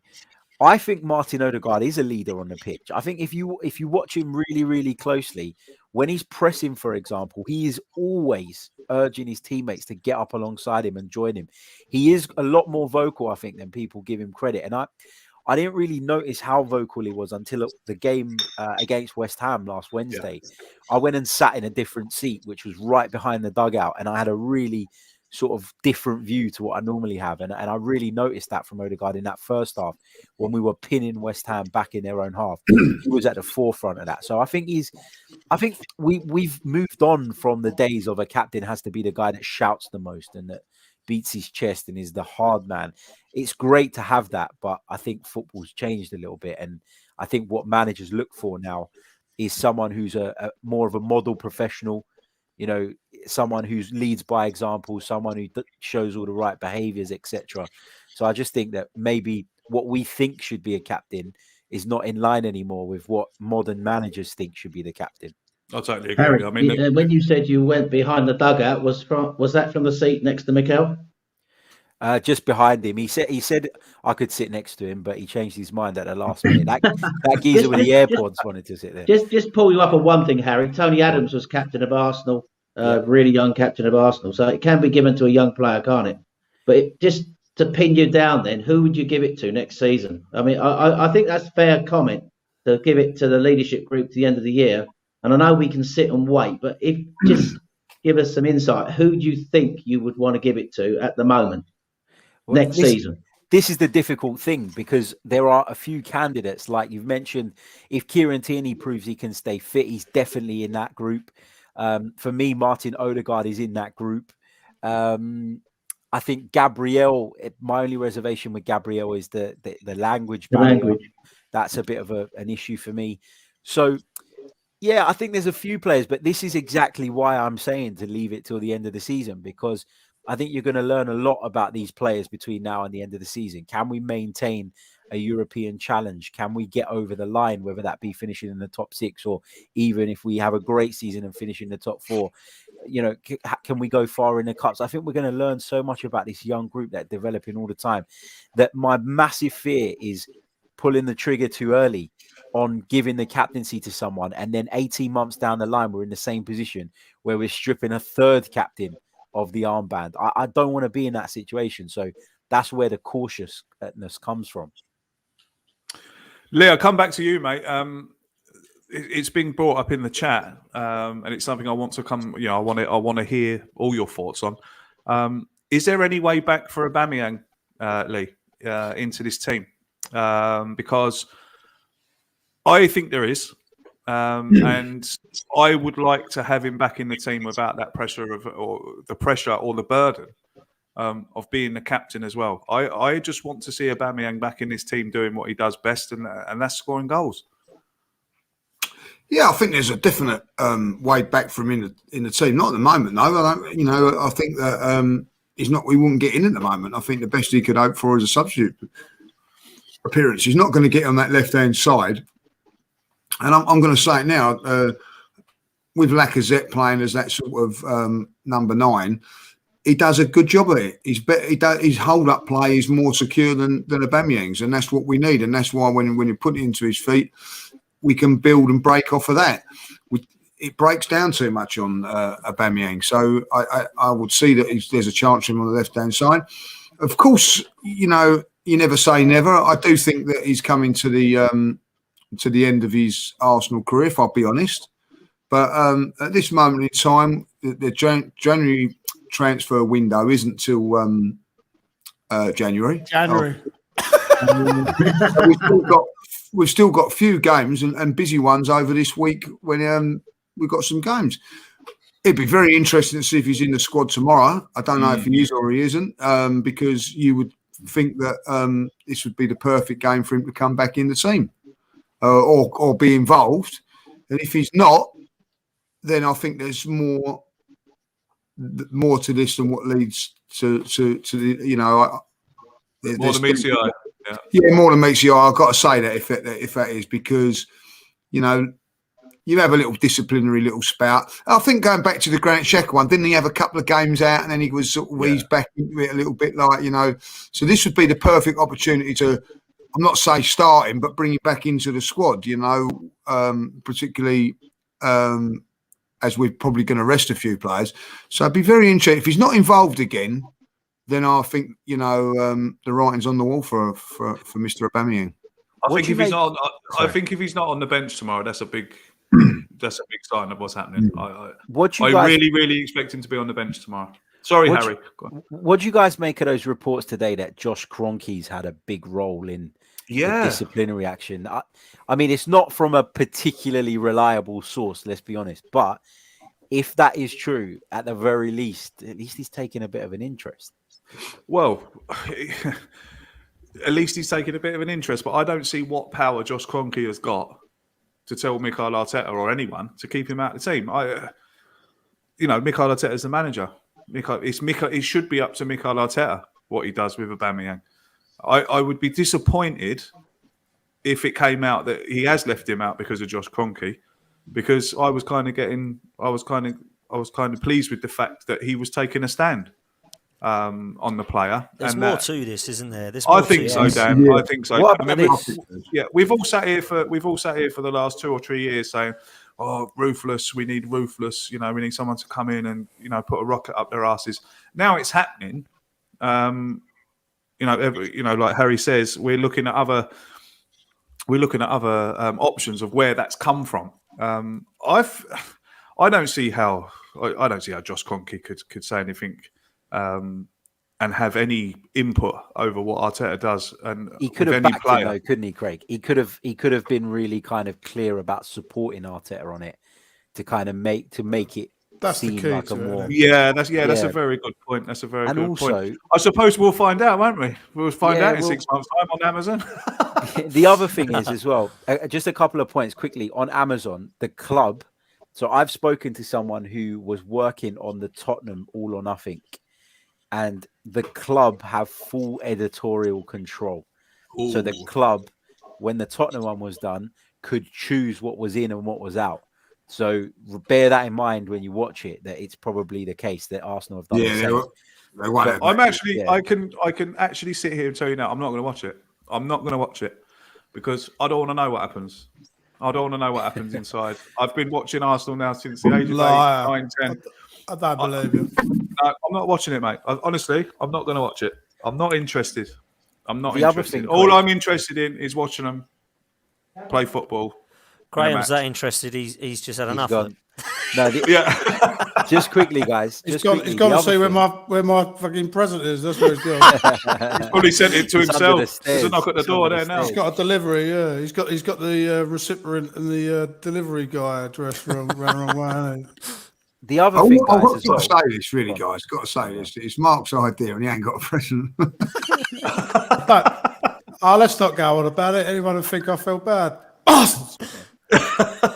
I think Martin Odegaard is a leader on the pitch. I think if you watch him really, really closely, when he's pressing, for example, he is always urging his teammates to get up alongside him and join him. He is a lot more vocal, I think, than people give him credit. And I didn't really notice how vocal he was until the game against West Ham last Wednesday. Yeah. I went and sat in a different seat, which was right behind the dugout, and I had a really sort of different view to what I normally have. And I really noticed that from Odegaard in that first half when we were pinning West Ham back in their own half. He was at the forefront of that. So I think we've moved on from the days of a captain has to be the guy that shouts the most and that beats his chest and is the hard man. It's great to have that, but I think football's changed a little bit. And I think what managers look for now is someone who's a more of a model professional, you know, someone who leads by example, someone who shows all the right behaviors, etc. So I just think that maybe what we think should be a captain is not in line anymore with what modern managers think should be the captain. I totally agree. Harry, I mean, when you said you went behind the dugout, was that from the seat next to Mikel? Just behind him. He said I could sit next to him, but he changed his mind at the last minute. That geezer with the AirPods wanted to sit there. Just pull you up on one thing, Harry. Tony Adams was captain of Arsenal, really young captain of Arsenal. So it can be given to a young player, can't it? But just to pin you down then, who would you give it to next season? I mean, I think that's a fair comment to give it to the leadership group to the end of the year. And I know we can sit and wait, but if just give us some insight, who do you think you would want to give it to at the moment? Next season. This is the difficult thing because there are a few candidates, like you've mentioned. If Kieran Tierney proves he can stay fit, he's definitely in that group. For me, Martin Odegaard is in that group. I think Gabriel, my only reservation with Gabriel is the language barrier. That's a bit of an issue for me. So, yeah, I think there's a few players, but this is exactly why I'm saying to leave it till the end of the season, because I think you're going to learn a lot about these players between now and the end of the season. Can we maintain a European challenge? Can we get over the line, whether that be finishing in the top 6 or even if we have a great season and finish in the top 4? can we go far in the cups? I think we're going to learn so much about this young group that developing all the time, that my massive fear is pulling the trigger too early on giving the captaincy to someone, and then 18 months down the line we're in the same position where we're stripping a third captain of the armband. I don't want to be in that situation, so that's where the cautiousness comes from. Leo, come back to you, mate. It's been brought up in the chat, and it's something I want to come. I want to hear all your thoughts on. Is there any way back for Aubameyang, Lee, into this team? Because I think there is, and I would like to have him back in the team without that pressure or the burden of being the captain as well. I just want to see Aubameyang back in this team doing what he does best, and that's scoring goals. Yeah, I think there's a definite way back from in the team. Not at the moment, though. I think that he's not. We wouldn't get in at the moment. I think the best he could hope for is a substitute appearance. He's not going to get on that left-hand side, and I'm going to say it now. With Lacazette playing as that sort of number 9, he does a good job of it. His hold-up play is more secure than Aubameyang's, and that's what we need. And that's why when you put it into his feet, we can build and break off of that. It breaks down too much on Aubameyang. So I would see that there's a chance for him on the left-hand side. Of course, you never say never. I do think that he's coming to the end of his Arsenal career, if I'll be honest. But at this moment in time, the January transfer window isn't till January. We've still got a few games and busy ones over this week when we've got some games. It'd be very interesting to see if he's in the squad tomorrow. I don't know if he is or he isn't, because you would think that this would be the perfect game for him to come back in the team or be involved. And if he's not, then I think there's more to this than what leads to the more than meets the eye. Yeah, more than meets the eye. I've got to say that if that is, because you have a little disciplinary little spout. I think going back to the Granit Xhaka one, didn't he have a couple of games out and then he was sort of eased back into it a little bit, So this would be the perfect opportunity to, I'm not saying start him, but bring him back into the squad. Particularly as we're probably going to rest a few players. So I'd be very interested if he's not involved again. Then I think the writing's on the wall for Mr. Aubameyang. I think if he's not on the bench tomorrow, that's a big sign of what's happening. I really, really expect him to be on the bench tomorrow. Sorry, Harry. What do you guys make of those reports today that Josh Kroenke's had a big role in the disciplinary action? I mean, it's not from a particularly reliable source, let's be honest. But if that is true, at least he's taking a bit of an interest. Well, at least he's taking a bit of an interest, but I don't see what power Josh Kroenke has got to tell Mikel Arteta or anyone to keep him out of the team. Mikel Arteta is the manager. It should be up to Mikel Arteta what he does with Aubameyang. I would be disappointed if it came out that he has left him out because of Josh Kroenke, because I was kind of pleased with the fact that he was taking a stand on the player. There's more to this, isn't there? I think so, Dan. Yeah. I think so. We've all sat here for the last 2 or 3 years saying, "Oh, ruthless. We need ruthless. We need someone to come in and put a rocket up their asses." Now it's happening. Like Harry says, we're looking at other options of where that's come from. I don't see how Josh Kroenke could say anything and have any input over what Arteta does. And he could have backed it, though, couldn't he, Craig? He could have been really kind of clear about supporting Arteta on it to kind of make it seem like a more. That's a very good point. That's a very good point. I suppose we'll find out, won't we? We'll find out in 6 months' time on Amazon. The other thing is as well, just a couple of points quickly on Amazon, the club. So I've spoken to someone who was working on the Tottenham All or Nothing, and the club have full editorial control. Ooh. So the club, when the Tottenham one was done, could choose what was in and what was out. So bear that in mind when you watch it, that it's probably the case that Arsenal have done the same. They won't have I'm that. actually, Yeah. I can actually sit here and tell you now, I'm not going to watch it. I'm not going to watch it because I don't want to know what happens. I don't want to know what happens inside. I've been watching Arsenal now since the age of 8, Liar. 9, 10. I don't believe you. No, I'm not watching it, mate. Honestly, I'm not going to watch it. I'm not interested. I'm not The other interested. thing, All Craig- I'm interested in is watching them play football. Graham's that interested. He's just had He's enough gone. of it. No, Yeah. just quickly, guys. He's Just gone. quickly, He's gone the to other see thing- where my fucking present is. That's where he's gone. He's probably sent it to It's under himself. the There's a stairs. knock at the It's door under there the now. He's got a delivery. Yeah, he's got the recipient and the delivery guy address wrong way. Hasn't he? The other I've thing, got guys, as to well. say this, really, guys. Got to say this. It's Mark's idea, and he ain't got a present. Let's not go on about it. Anyone would think I felt bad. Bastards.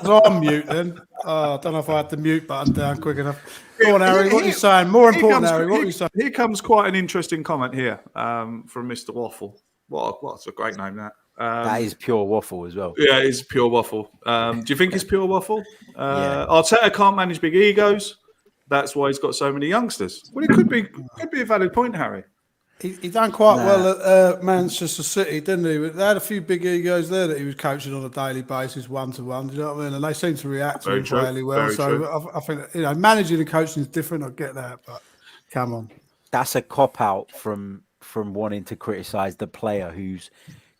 So I'm mute then. I don't know if I had the mute button down quick enough. Go on, Harry. What are you saying? More important, Harry. What are you saying? Here comes quite an interesting comment here from Mr. Waffle. What's a great name that? That is pure waffle as well. Yeah, it's pure waffle. Do you think it's pure waffle? Yeah. Arteta can't manage big egos. That's why he's got so many youngsters. Well, it could be a valid point, Harry. He done quite well at Manchester City, didn't he? They had a few big egos there that he was coaching on a daily basis, 1-to-1. Do you know what I mean? And they seem to react to Very him true, fairly well. very So true. I think managing and coaching is different. I get that, but come on. That's a cop out from wanting to criticize the player who's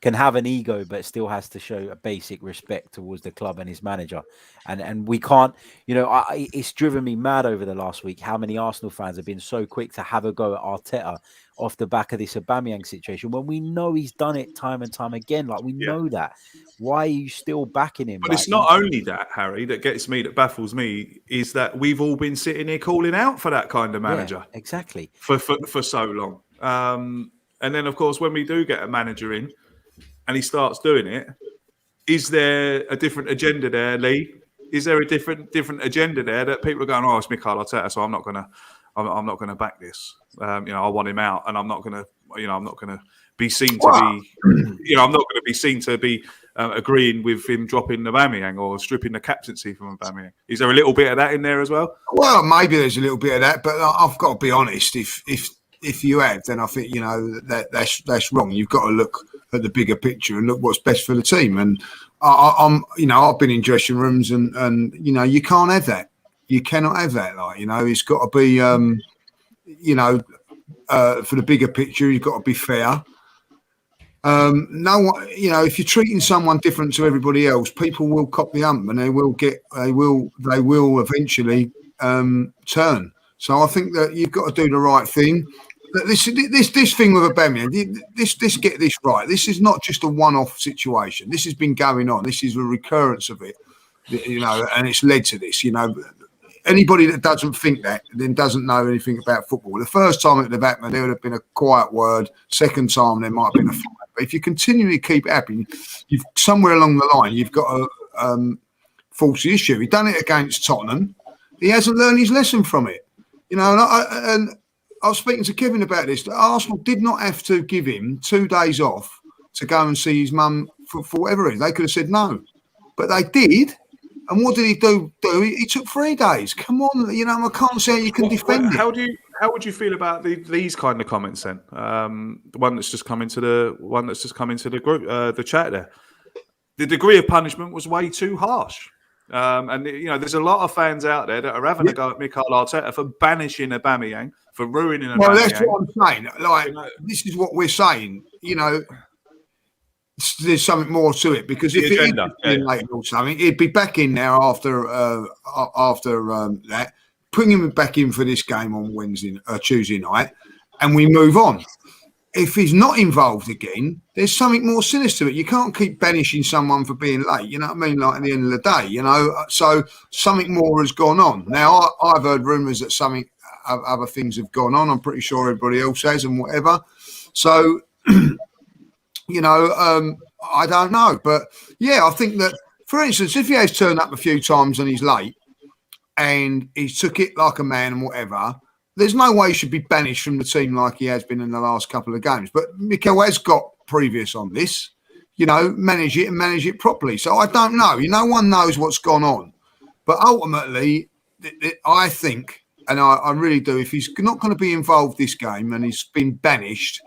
can have an ego but still has to show a basic respect towards the club and his manager. And we can't, it's driven me mad over the last week how many Arsenal fans have been so quick to have a go at Arteta off the back of this Aubameyang situation when we know he's done it time and time again. Like, we know that. Why are you still backing him? But it's not only that, Harry, that baffles me, is that we've all been sitting here calling out for that kind of manager. Yeah, exactly. For so long. And then, of course, when we do get a manager in and he starts doing it, is there a different agenda there, Lee? Is there a different agenda there that people are going, it's Mikel Arteta, so I'm not gonna back this. I want him out, and I'm not gonna be seen to be, I'm not gonna be seen to be agreeing with him dropping Aubameyang or stripping the captaincy from Aubameyang. Is there a little bit of that in there as well? Well, maybe there's a little bit of that, but I've got to be honest. If you have, then I think that's wrong. You've got to look at the bigger picture and look what's best for the team. And I've been in dressing rooms, and you can't have that. You cannot have that. It's got to be, for the bigger picture, you've got to be fair. No one, if you're treating someone different to everybody else, people will cop the hump, and they will eventually turn. So I think that you've got to do the right thing. This thing with Aubameyang, get this right. This is not just a one-off situation. This has been going on. This is a recurrence of it, and it's led to this. Anybody that doesn't think that then doesn't know anything about football. The first time at the back, there would have been a quiet word. Second time, there might have been a fight. But if you continually keep it happening, you've somewhere along the line, you've got to force the issue. He's done it against Tottenham. He hasn't learned his lesson from it. And I was speaking to Kevin about this. Arsenal did not have to give him 2 days off to go and see his mum for whatever reason. They could have said no, but they did. And what did he do? He took 3 days. Come on, I can't see how you can defend it. How would you feel about these kind of comments then? The one that's just come into the group, the chat there. The degree of punishment was way too harsh. And there's a lot of fans out there that are having a go at Mikel Arteta for banishing Aubameyang, for ruining Aubameyang. Well, that's what I'm saying. This is what we're saying. There's something more to it, because if it or something, he'd be back in there after that, putting him back in for this game on Tuesday night, and we move on. If he's not involved again, there's something more sinister to it. You can't keep banishing someone for being late. You know what I mean? Like, at the end of the day, so something more has gone on. Now, I've heard rumours that other things have gone on. I'm pretty sure everybody else has, and whatever. So, I don't know. But, I think that, for instance, if he has turned up a few times and he's late and he took it like a man and whatever, there's no way he should be banished from the team like he has been in the last couple of games. But Mikel has got previous on this, manage it properly. So I don't know. No one knows what's gone on. But ultimately, I think, and I really do, if he's not going to be involved this game and he's been banished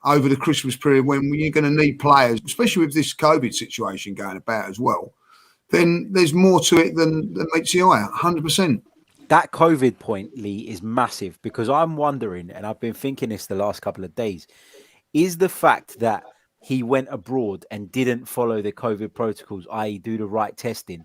over the Christmas period when you're going to need players, especially with this COVID situation going about as well, then there's more to it than meets the eye, 100%. That COVID point, Lee, is massive because I'm wondering, and I've been thinking this the last couple of days, is the fact that he went abroad and didn't follow the COVID protocols, i.e. do the right testing,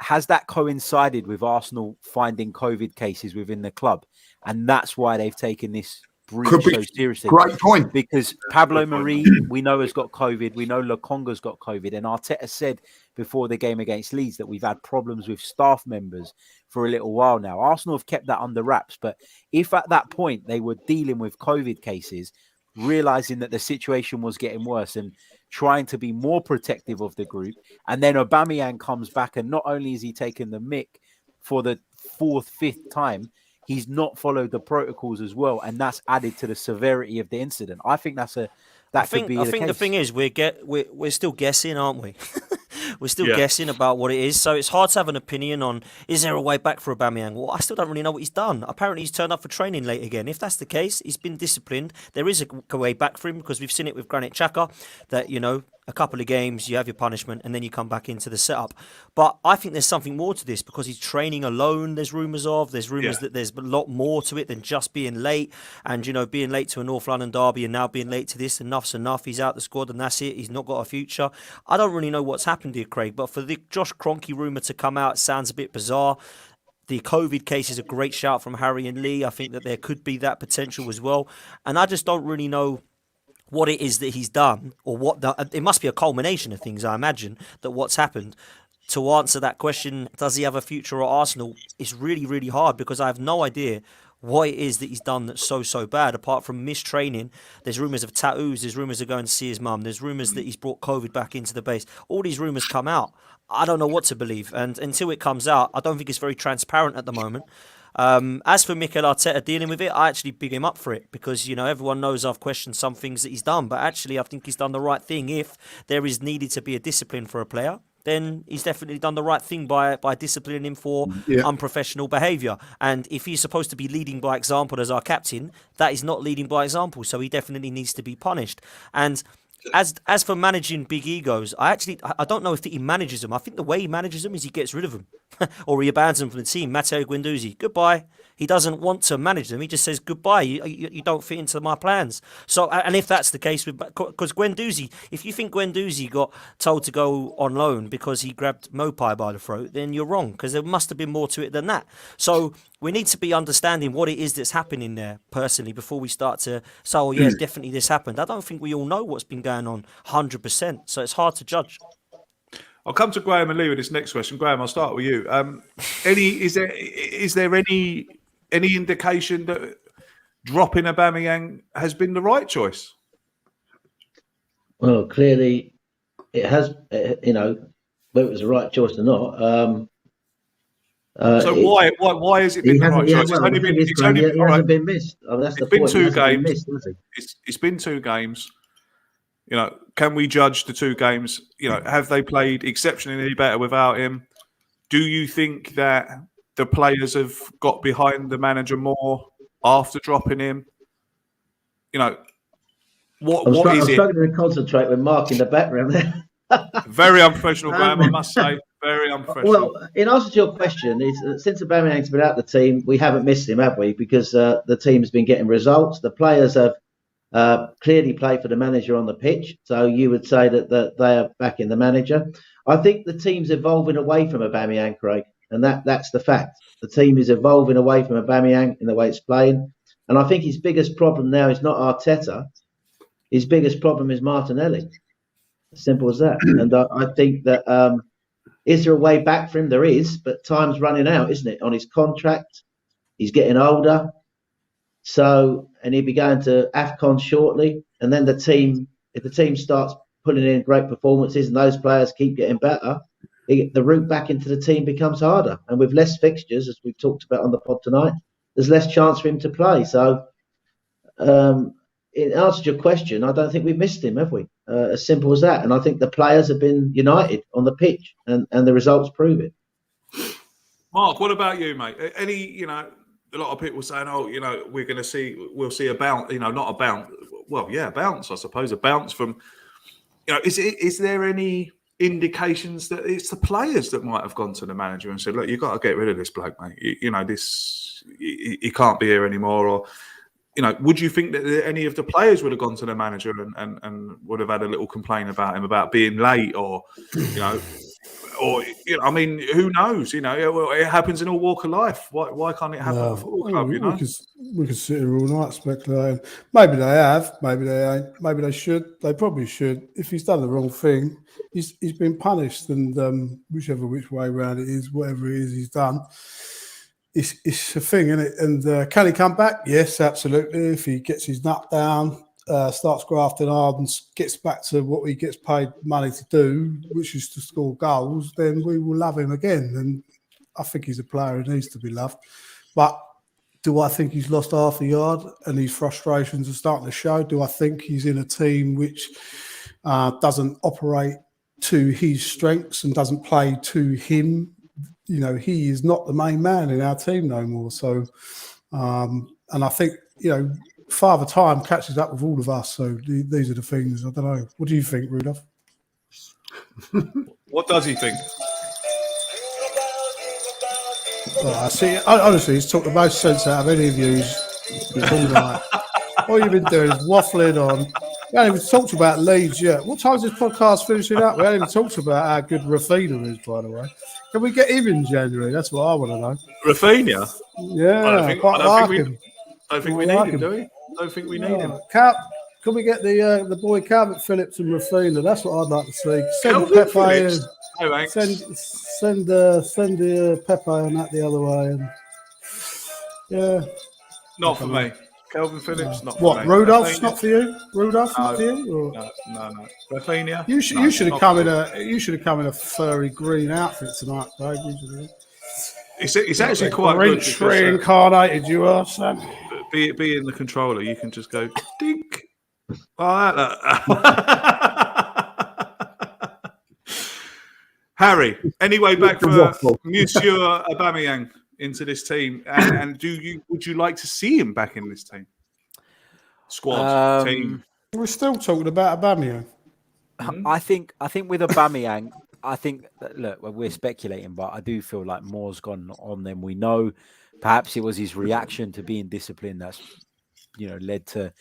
has that coincided with Arsenal finding COVID cases within the club? And that's why they've taken this breach so seriously. Great point. Because Pablo Mari, we know, has got COVID. We know Lokonga's got COVID. And Arteta said before the game against Leeds that we've had problems with staff members for a little while now. Arsenal have kept that under wraps. But if at that point they were dealing with COVID cases, realizing that the situation was getting worse and trying to be more protective of the group, and then Aubameyang comes back, and not only is he taken the mick for the fourth, fifth time, he's not followed the protocols as well, and that's added to the severity of the incident. I think that's a I think the thing is we're still guessing, aren't we? We're still guessing about what it is, so it's hard to have an opinion on is there a way back for Aubameyang. Well, I still don't really know what he's done. Apparently, he's turned up for training late again. If that's the case, he's been disciplined. There is a way back for him because we've seen it with Granit Xhaka that, you know, a couple of games, you have your punishment, and then you come back into the setup. But I think there's something more to this because he's training alone, there's rumours of. There's rumours that there's a lot more to it than just being late. And, you know, being late to a North London derby and now being late to this, enough's enough. He's out the squad and that's it. He's not got a future. I don't really know what's happened here, Craig, but for the Josh Kroenke rumour to come out, it sounds a bit bizarre. The COVID case is a great shout from Harry and Lee. I think that there could be that potential as well. And I just don't really know what it is that he's done, or it must be a culmination of things, I imagine, that what's happened. To answer that question, does he have a future at Arsenal? It's really, really hard because I have no idea what it is that he's done that's so bad, apart from mistraining. There's rumours of tattoos, there's rumours of going to see his mum, there's rumours that he's brought COVID back into the base. All these rumours come out. I don't know what to believe, and until it comes out, I don't think it's very transparent at the moment. As for Mikel Arteta dealing with it, I actually big him up for it because, you know, everyone knows I've questioned some things that he's done, but actually I think he's done the right thing. If there is needed to be a discipline for a player, then he's definitely done the right thing by disciplining him for unprofessional behaviour. And if he's supposed to be leading by example as our captain, that is not leading by example, so he definitely needs to be punished. And as for managing big egos, I don't know if he manages them. I think the way he manages them is he gets rid of them or he abandons them from the team. Matteo Guendouzi, goodbye. He doesn't want to manage them. He just says goodbye. You don't fit into my plans. So, and if that's the case because Guendouzi, if you think Guendouzi got told to go on loan because he grabbed Mopai by the throat, then you're wrong because there must have been more to it than that. So we need to be understanding what it is that's happening there personally before we start to say, oh yeah, definitely this happened. I don't think we all know what's been going on 100%. So it's hard to judge. I'll come to Graham and Lee with this next question. Graham, I'll start with you. Is there any indication that dropping Aubameyang has been the right choice? Well, clearly it has, you know, whether it was the right choice or not. So why has it been the right choice? It hasn't been missed. I mean, that's the point. It's been 2 games. It's been 2 games. You know, can we judge the 2 games? You know, have they played exceptionally better without him? Do you think that the players have got behind the manager more after dropping him? You know, what is it? I'm struggling to concentrate with Mark in the background there. Very unprofessional, Graham, I must say. Very unprofessional. Well, in answer to your question, since Aubameyang's been out of the team, we haven't missed him, have we? Because the team has been getting results. The players have clearly played for the manager on the pitch. So you would say that they are backing the manager. I think the team's evolving away from Aubameyang, Craig. And that's the fact. The team is evolving away from Aubameyang in the way it's playing. And I think his biggest problem now is not Arteta. His biggest problem is Martinelli. As simple as that. And I think that, is there a way back for him? There is, but time's running out, isn't it? On his contract, he's getting older. So, and he'll be going to AFCON shortly. And then if the team starts putting in great performances and those players keep getting better, the route back into the team becomes harder. And with less fixtures, as we've talked about on the pod tonight, there's less chance for him to play. So, in answer to your question, I don't think we've missed him, have we? As simple as that. And I think the players have been united on the pitch, and the results prove it. Mark, what about you, mate? Any, a lot of people saying, "Oh, we'll see a bounce." Not a bounce. Well, yeah, a bounce, I suppose. A bounce from, is there any indications that it's the players that might have gone to the manager and said, "Look, you got to get rid of this bloke, mate. He can't be here anymore." Or, would you think that any of the players would have gone to the manager and would have had a little complaint about him about being late, or, or who knows? It happens in all walk of life. Why can't it happen at a football club? We could sit here all night speculating. Maybe they have. Maybe they ain't. Maybe they should. They probably should. If he's done the wrong thing, he's been punished, and which way around it is, whatever it is he's done, it's a thing, isn't it? And can he come back? Yes, absolutely. If he gets his nut down, starts grafting hard and gets back to what he gets paid money to do, which is to score goals, then we will love him again. And I think he's a player who needs to be loved. But do I think he's lost half a yard and his frustrations are starting to show? Do I think he's in a team which doesn't operate to his strengths and doesn't play to him? He is not the main man in our team no more. So, and I think, Father Time catches up with all of us. So these are the things. I don't know. What do you think, Rudolph? What does he think? I see. Honestly, he's took the most sense out of any of you all night. All you've been doing is waffling on. We haven't even talked about Leeds yet. What time is this podcast finishing up? We haven't even talked about how good Rafinha is, by the way. Can we get him in January? That's what I want to know. Rafinha? Yeah, I quite like him. I don't think we need him, do we? I don't think we need him. Can we get the boy Calvin Phillips and Rafinha? That's what I'd like to see. Send Calvin Pepe in. No, thanks. Send the Pepe on that the other way. And yeah. Not for me. Calvin Phillips, not for what, me. Rudolph's Rafinha? not for you? Rudolph's not for you? Or? No. Rafinha? You should have come in a furry green outfit tonight, Craig. It's actually quite good. Grinch reincarnated you are, son. Be in the controller, you can just go dink. Like that. Harry, anyway, back for Monsieur Aubameyang into this team, and would you like to see him back in this team? Squad team. We're still talking about Aubameyang. I think with Aubameyang, look, we're speculating, but I do feel like more's gone on than we know. Perhaps it was his reaction to being disciplined that's led to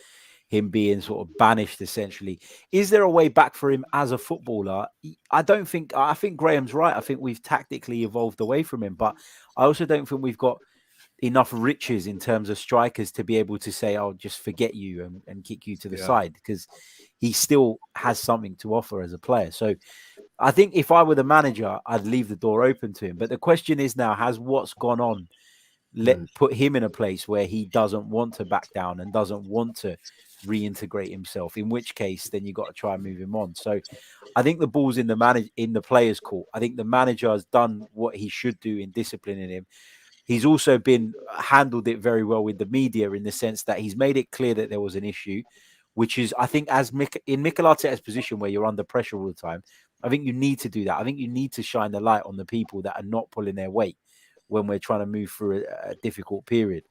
him being sort of banished, essentially. Is there a way back for him as a footballer? I think Graham's right. I think we've tactically evolved away from him, but I also don't think we've got enough riches in terms of strikers to be able to say, "I'll just forget you and kick you to the side," because he still has something to offer as a player. So I think if I were the manager, I'd leave the door open to him. But the question is now, has what's gone on put him in a place where he doesn't want to back down and doesn't want to reintegrate himself, in which case then you've got to try and move him on. So I think the ball's in the players' court. I think the manager has done what he should do in disciplining him. He's also handled it very well with the media, in the sense that he's made it clear that there was an issue, which is, I think, in Mikel Arteta's position where you're under pressure all the time, I think you need to do that. I think you need to shine the light on the people that are not pulling their weight when we're trying to move through a difficult period.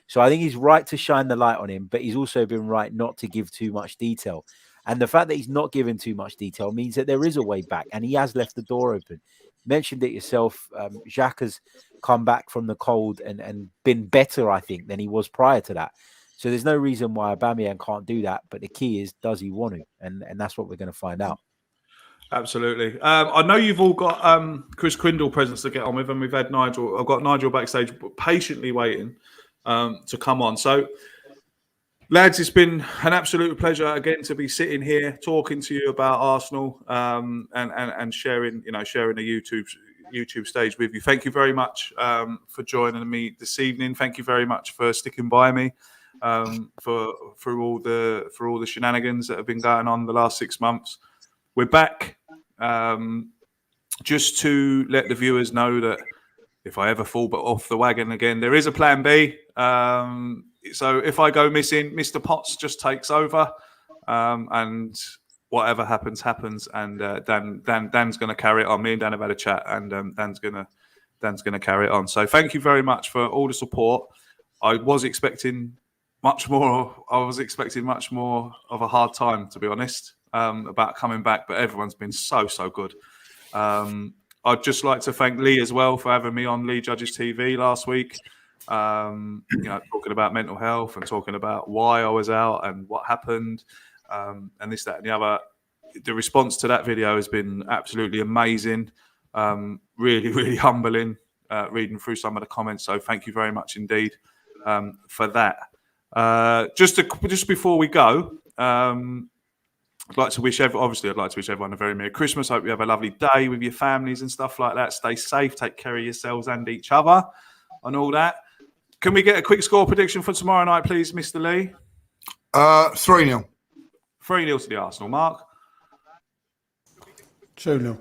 So I think he's right to shine the light on him, but he's also been right not to give too much detail. And the fact that he's not giving too much detail means that there is a way back, and he has left the door open. Mentioned it yourself, Jacques has come back from the cold and been better, I think, than he was prior to that. So there's no reason why Aubameyang can't do that. But the key is, does he want to? And that's what we're going to find out. Absolutely. I know you've all got Chris Quindle presents to get on with, and we've had Nigel. I've got Nigel backstage patiently waiting to come on. So, lads, it's been an absolute pleasure again to be sitting here talking to you about Arsenal and sharing the YouTube stage with you. Thank you very much for joining me this evening. Thank you very much for sticking by me through all the shenanigans that have been going on the last 6 months. We're back. Just to let the viewers know that if I ever fall off the wagon again, there is a plan B. So if I go missing, Mr. Potts just takes over, and whatever happens. And Dan's going to carry it on. Me and Dan have had a chat, and Dan's going to Dan's going to carry it on. So thank you very much for all the support. I was expecting much more. I was expecting much more of a hard time, to be honest, about coming back. But everyone's been so good. I'd just like to thank Lee as well for having me on Lee Judges TV last week. Talking about mental health and talking about why I was out and what happened, and this, that, and the other. The response to that video has been absolutely amazing. Really, really humbling. Reading through some of the comments, so thank you very much indeed for that. Just before we go, I'd like to wish everyone a very Merry Christmas. Hope you have a lovely day with your families and stuff like that. Stay safe, take care of yourselves and each other, and all that. Can we get a quick score prediction for tomorrow night, please, Mr. Lee? 3-0. 3-0 to the Arsenal. Mark? 2-0.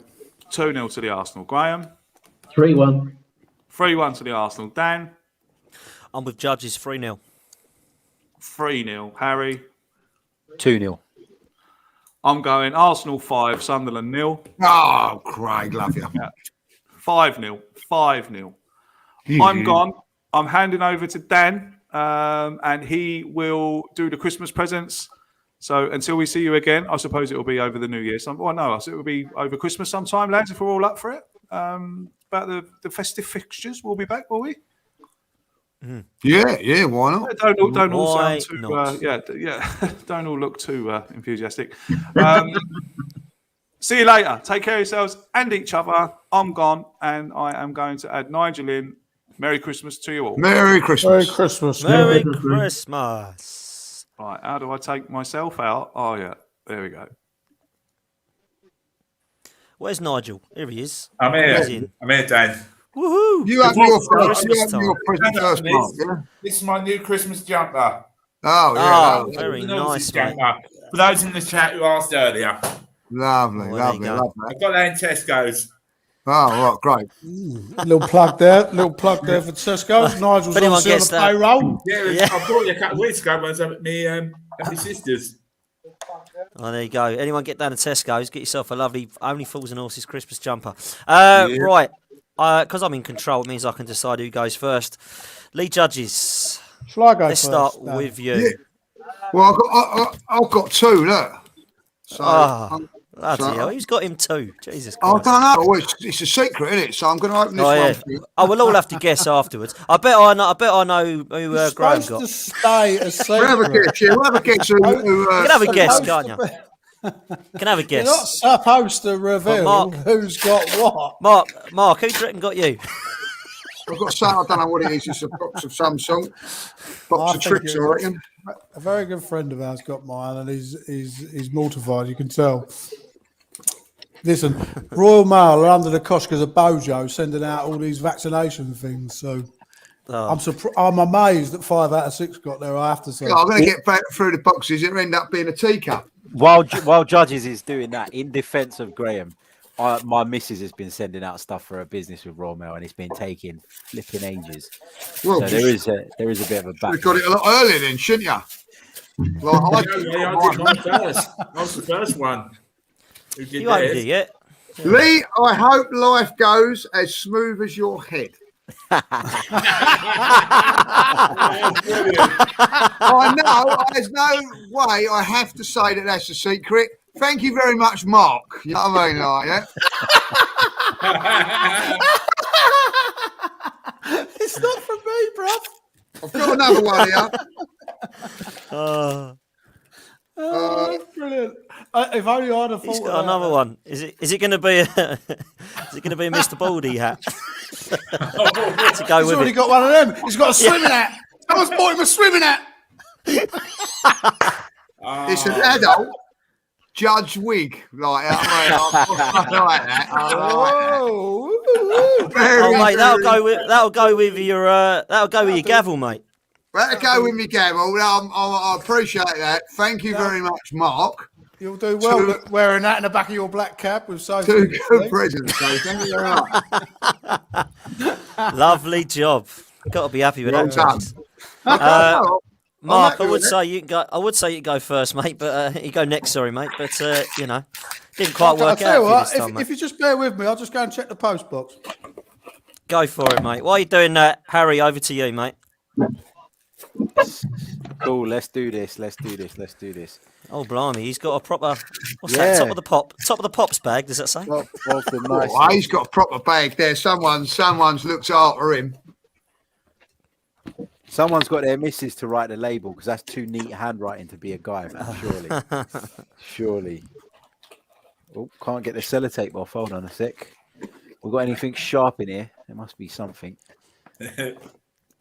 2-0 to the Arsenal. Graham? 3-1. 3-1 to the Arsenal. Dan? I'm with Judges 3-0. 3-0. Harry? 2-0. I'm going Arsenal 5, Sunderland 0. Oh, Craig, love you. 5-0. 5-0. I'm gone. I'm handing over to Dan, and he will do the Christmas presents. So until we see you again, I suppose it will be over the New Year. It will be over Christmas sometime, lads, if we're all up for it. About the festive fixtures, we'll be back, will we? Yeah, why not? Don't all Why sound too not? don't all look too enthusiastic. See you later. Take care of yourselves and each other. I'm gone, and I am going to add Nigel in. Merry Christmas to you all. Merry Christmas. Merry Christmas. Merry Christmas. Right, how do I take myself out? Oh yeah, there we go. Where's Nigel? Here he is. I'm here. He's in. I'm here, Dan. Woohoo! You have your Christmas present first, Mark, yeah? This is my new Christmas jumper. Oh, yeah. Oh, very You know, nice, this mate. jumper. For those in the chat who asked earlier, Lovely, Oh, there lovely, you go. lovely. I got that in Tesco's. Oh, right, great. Little plug there for Tesco. Nigel's If anyone obviously on gets the that- payroll. Yeah, I bought it a couple of weeks ago when I was up at my sister's. Oh, there you go. Anyone get down to Tesco's, get yourself a lovely Only Fools and Horses Christmas jumper. Right, because I'm in control, it means I can decide who goes first. Lee Judges, Shall I go let's first, start Dan? with you. Yeah. Well, I've got two, look. So, Bloody hell, who's got him too? Jesus I Christ. don't know. Well, it's a secret, isn't it? So I'm going to open this one for you. Oh, we'll all have to guess afterwards. I bet I know who You're Graham supposed got. to stay a secret. We'll have a guess, yeah. We'll have a guess. You can have a guess, supposed can't to you? You can have a You're not guess. supposed to reveal Mark- who's got what. Mark, who do you reckon got you? I've got something, I don't know what it is. It's a box of some sort. I Box of think tricks, it I was- reckon. A very good friend of ours got mine, and he's mortified. You can tell. Listen, Royal Mail are under the cosh because of Bojo sending out all these vaccination things. So I'm amazed that 5 out of 6 got there. I have to say. Yeah, I'm going to get back through the boxes. It'll end up being a teacup. While Judges is doing that, in defence of Graham, my missus has been sending out stuff for her business with Royal Mail, and it's been taking flipping ages. Well, So there is a bit of a back. we got it a lot earlier then, shouldn't you? Well, I did mine first. I was the first one who did You haven't theirs. did yet. Lee, I hope life goes as smooth as your head. I know there's no way I have to say that that's a secret. Thank you very much, Mark. You know what I mean, like, yeah? It's not for me, bruv. I've got another one here. Brilliant. If only I'd have He's thought got of another one. Is it going to be a Mr. Baldy hat to go He's with already it? got one of them. He's got a swimming hat. Someone's bought him a swimming hat. It's an adult judge wig. Like, I like that. Oh, Very, Oh mate, that'll very- go with your gavel, mate. That'll go with me, Gavel. I appreciate that. Thank you very much, Mark. you'll do well Two- wearing that in the back of your black cap with so Two good presents, so thank you very much. Lovely job. Got to be happy with Well that. done. Judges. Oh, Mark, happy I would with it. say you can go. I would say you go first, mate, but you go next. Sorry, mate, but didn't quite I'll work tell you out for you what, this time, if mate. you just bear with me, I'll just go and check the post box. Go for it, mate. While you're doing that, Harry, over to you, mate. Cool. Let's do this. Let's do this. Let's do this. Oh, blimey, he's got a proper. What's that? Top of the pops bag. Does that say? Top of the nice. Oh, he's got a proper bag there. Someone's looked after him. Someone's got their missus to write the label because that's too neat handwriting to be a guy, man. Surely. Surely. Oh, can't get the sellotape off. Hold on a sec. We got anything sharp in here? There must be something.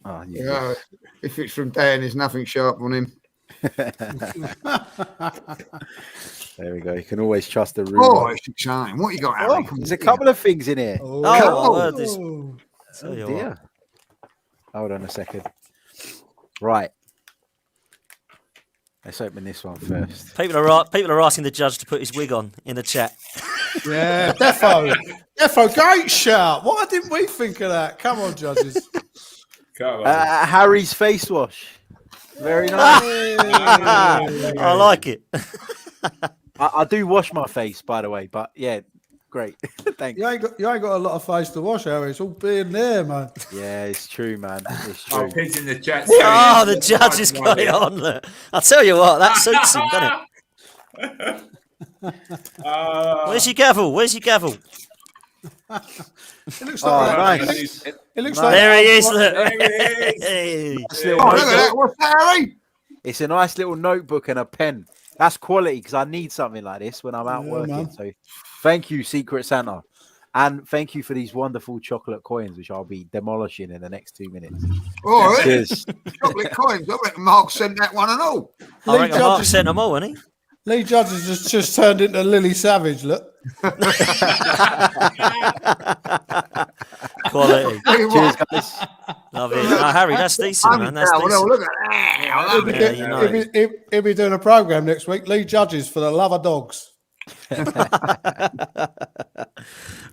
Oh, Yeah, if it's from Dan, there's nothing sharp on him. There we go. You can always trust the room. Oh, it's exciting. What you got, Harry? There's a couple of things in here. Oh, I heard this. Oh. Tell you Dear. Hold on a second. Right. Let's open this one first. People are asking the judge to put his wig on in the chat. Yeah, Defo, great shout. Why didn't we think of that? Come on, judges. Come on. Harry's face wash. Very nice. I like it. I do wash my face, by the way, but yeah, great. Thanks. You ain't got a lot of face to wash, Harry. It's all being there, man. Yeah, it's true, man. It's I'll true. pitch in the chat. Oh, the judge has got it on. Look. I'll tell you what, that suits him, doesn't it? Where's your gavel? Where's your gavel? It looks Oh, like nice. It looks Nice. like There he is. Look. There he is. Hey. Nice little Oh, look at notebook. that. What's that, Harry? It's a nice little notebook and a pen. That's quality because I need something like this when I'm out Yeah, working. man. So thank you, Secret Santa. And thank you for these wonderful chocolate coins, which I'll be demolishing in the next 2 minutes. Oh, right. Cheers. Chocolate coins. I reckon Mark sent that one and all. I reckon Mark Judges- sent them all, hasn't he? Lee Judge has just turned into Lily Savage. Look. Quality. Tell you Cheers, what, guys. Love it. Oh, Harry, that's decent, man. That's well, decent. look at that. I love it. Yeah, you know it. He'll be doing a program next week. Lee Judges for the love of dogs.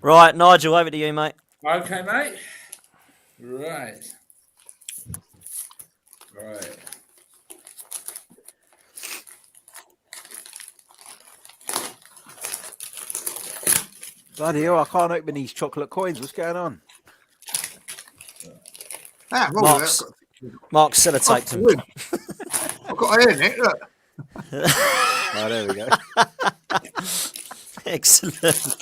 Right, Nigel, over to you, mate. Okay, mate. Right. Right. Bloody hell, I can't open these chocolate coins. What's going on? Ah, well, Mark's sellotaped him. I've got a hair in it. Look. Oh, there we go. Excellent.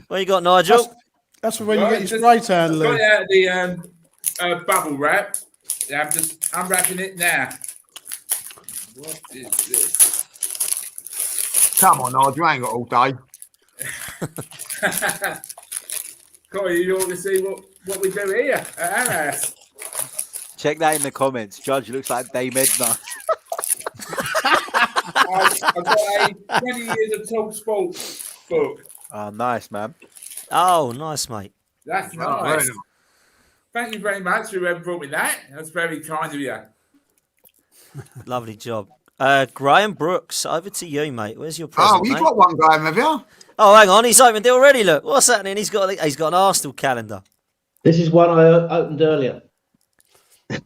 What you got, Nigel? That's for when you Right, get your just spray tan, got Lee. it out of the bubble wrap. Yeah, I'm just unwrapping it now. What is this? Come on, Nigel. You ain't got all day. Corey, you want to see what we do here at our house? Check that in the comments. Judge looks like Dame Edna. I've got a 20 years of Talk Sport book. Oh, nice, man. Oh, nice, mate. That's Oh, nice. very nice. Thank you very much for whoever brought me that. That's very kind of you. Lovely job. Graham Brooks, over to you, mate. Where's your present, Oh, you mate? got one going, have you? Oh, hang on, he's opened it already. Look, what's happening? He's got an Arsenal calendar. This is one I opened earlier. So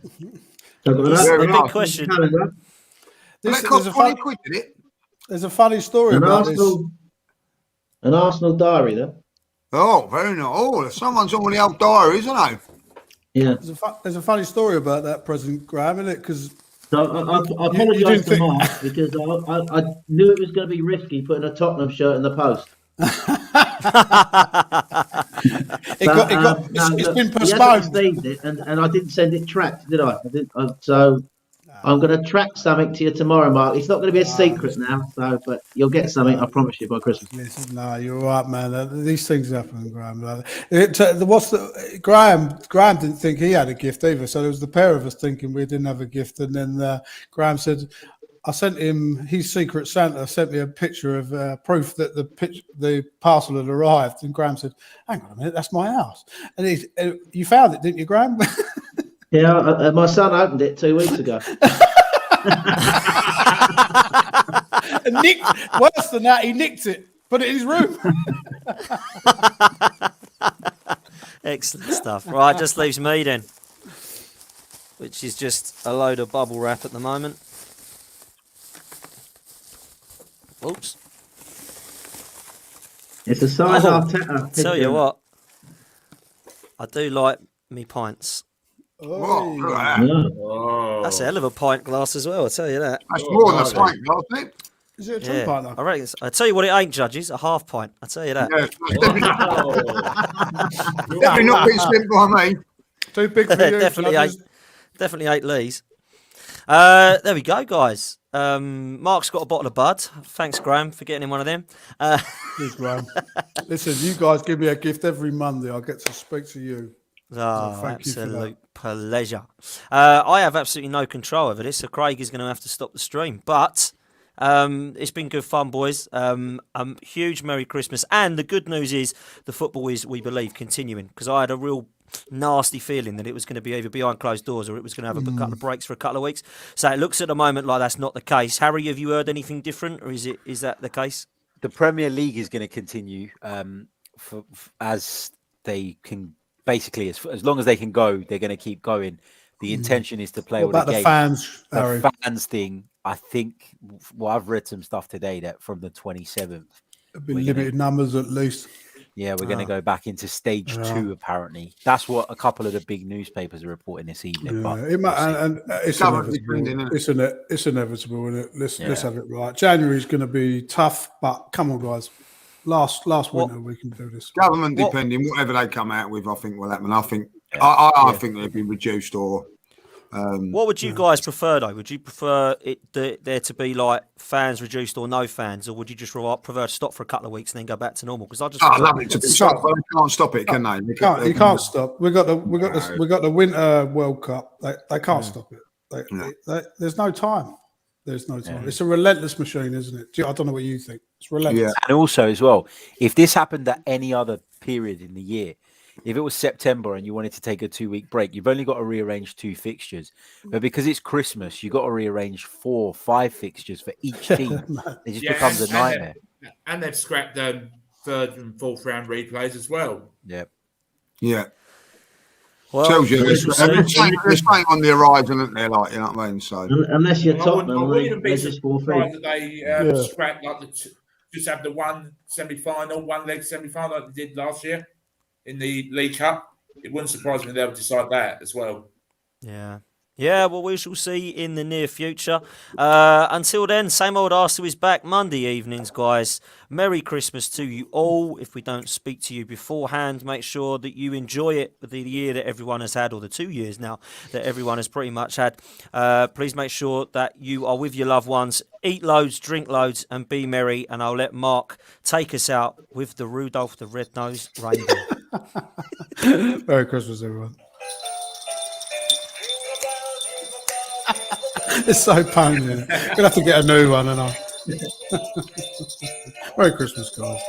I've got This is Very the nice. big question. calendar, That cost 20 quid, did it? There's a funny story an about this. Arsenal diary there. Oh, very nice. Oh, someone's on the old diary, isn't it? Yeah. There's a funny story about that present, Graham, isn't it? Because So I apologise didn't to think- Mark because I knew it was going to be risky putting a Tottenham shirt in the post. it's been He hasn't postponed. received it, and I didn't send it tracked, did I? So I'm going to track something to you tomorrow, Mark. It's not going to be a secret now, but you'll get something. I promise you by Christmas. Listen, no, you're right, man. These things happen, Graham. Graham didn't think he had a gift either, so there was the pair of us thinking we didn't have a gift, and then Graham said, I sent him his Secret Santa sent me a picture of proof that the parcel had arrived, and Graham said, "Hang on a minute, that's my house." And you found it, didn't you, Graham? Yeah, my son opened it 2 weeks ago. And worse than that, he nicked it, put it in his room. Excellent stuff. Right, just leaves me then, which is just a load of bubble wrap at the moment. Oops. It's a size Oh, Arteta. Tell you what, I do like me pints. What? Oi. Look at that. Yeah. Oh. That's a hell of a pint glass as well, I'll tell you that. That's more than a lovely. pint, I think. Is it a true Yeah, pint though? I reckon. I tell you what, it ain't, judges. A half pint. I tell you that. Yeah, Wow. definitely not being slim by me. Too big for you. Definitely judges. Definitely 8 Lees. There we go, guys. Mark's got a bottle of Bud. Thanks, Graham, for getting him one of them. Cheers, Graham. Listen, you guys give me a gift every Monday. I get to speak to you. Oh, thank you for absolute pleasure. I have absolutely no control over this, so Craig is going to have to stop the stream. But it's been good fun, boys. Huge Merry Christmas. And the good news is the football is, we believe, continuing. Because I had a real nasty feeling that it was going to be either behind closed doors or it was going to have a couple of breaks for a couple of weeks. So it looks at the moment like that's not the case. Harry, have you heard anything different, or is that the case? The Premier League is going to continue as they can. Basically, as long as they can go, they're going to keep going. The intention is to play What all about the the games. fans, Harry? The fans thing, I think. Well, I've read some stuff today that from the 27th, There'll be limited numbers at least. yeah, we're going to go back into stage 2. Apparently, that's what a couple of the big newspapers are reporting this evening. Yeah, But it might, and it's Government inevitable. depending, isn't It's inevitable, isn't it? Let's Yeah. have it right. January's going to be tough, but come on, guys. Last winter we can do this. Government depending, whatever they come out with, I think will happen. I think I think they'll be reduced or. What would you guys prefer, though? Would you prefer there to be like fans reduced or no fans, or would you just prefer to stop for a couple of weeks and then go back to normal? Because I just I love it to be stopped, but they can't stop it, can they? You can't stop. We got the Winter World Cup. They can't stop it. There's no time. There's no time. It's a relentless machine, isn't it? I don't know what you think. It's relentless. Yeah. And also, as well, if this happened at any other period in the year, if it was September and you wanted to take a 2-week break, you've only got to rearrange 2 fixtures. But because it's Christmas, you've got to rearrange 4 or 5 fixtures for each team. It just becomes a nightmare. And they've scrapped 3rd and 4th round replays as well. Yeah. Yeah. well, Tells you we shall see. they're staying on the horizon, aren't they? Like, you know what I mean? So Unless you're I Tottenham, wouldn't they be just fall surprised through. that they scrapped just have the one semi-final, one leg semi-final like they did last year in the League Cup. It wouldn't surprise me if they would decide that as well. Yeah. Yeah, well, we shall see in the near future. Until then, same old Arsenal is back Monday evenings, guys. Merry Christmas to you all. If we don't speak to you beforehand, make sure that you enjoy it, the year that everyone has had, or the 2 years now that everyone has pretty much had. Please make sure that you are with your loved ones. Eat loads, drink loads, and be merry. And I'll let Mark take us out with the Rudolph the Red-Nosed Reindeer. Merry Christmas, everyone. It's so punny. Gonna have to get a new one, and I. Merry Christmas, guys.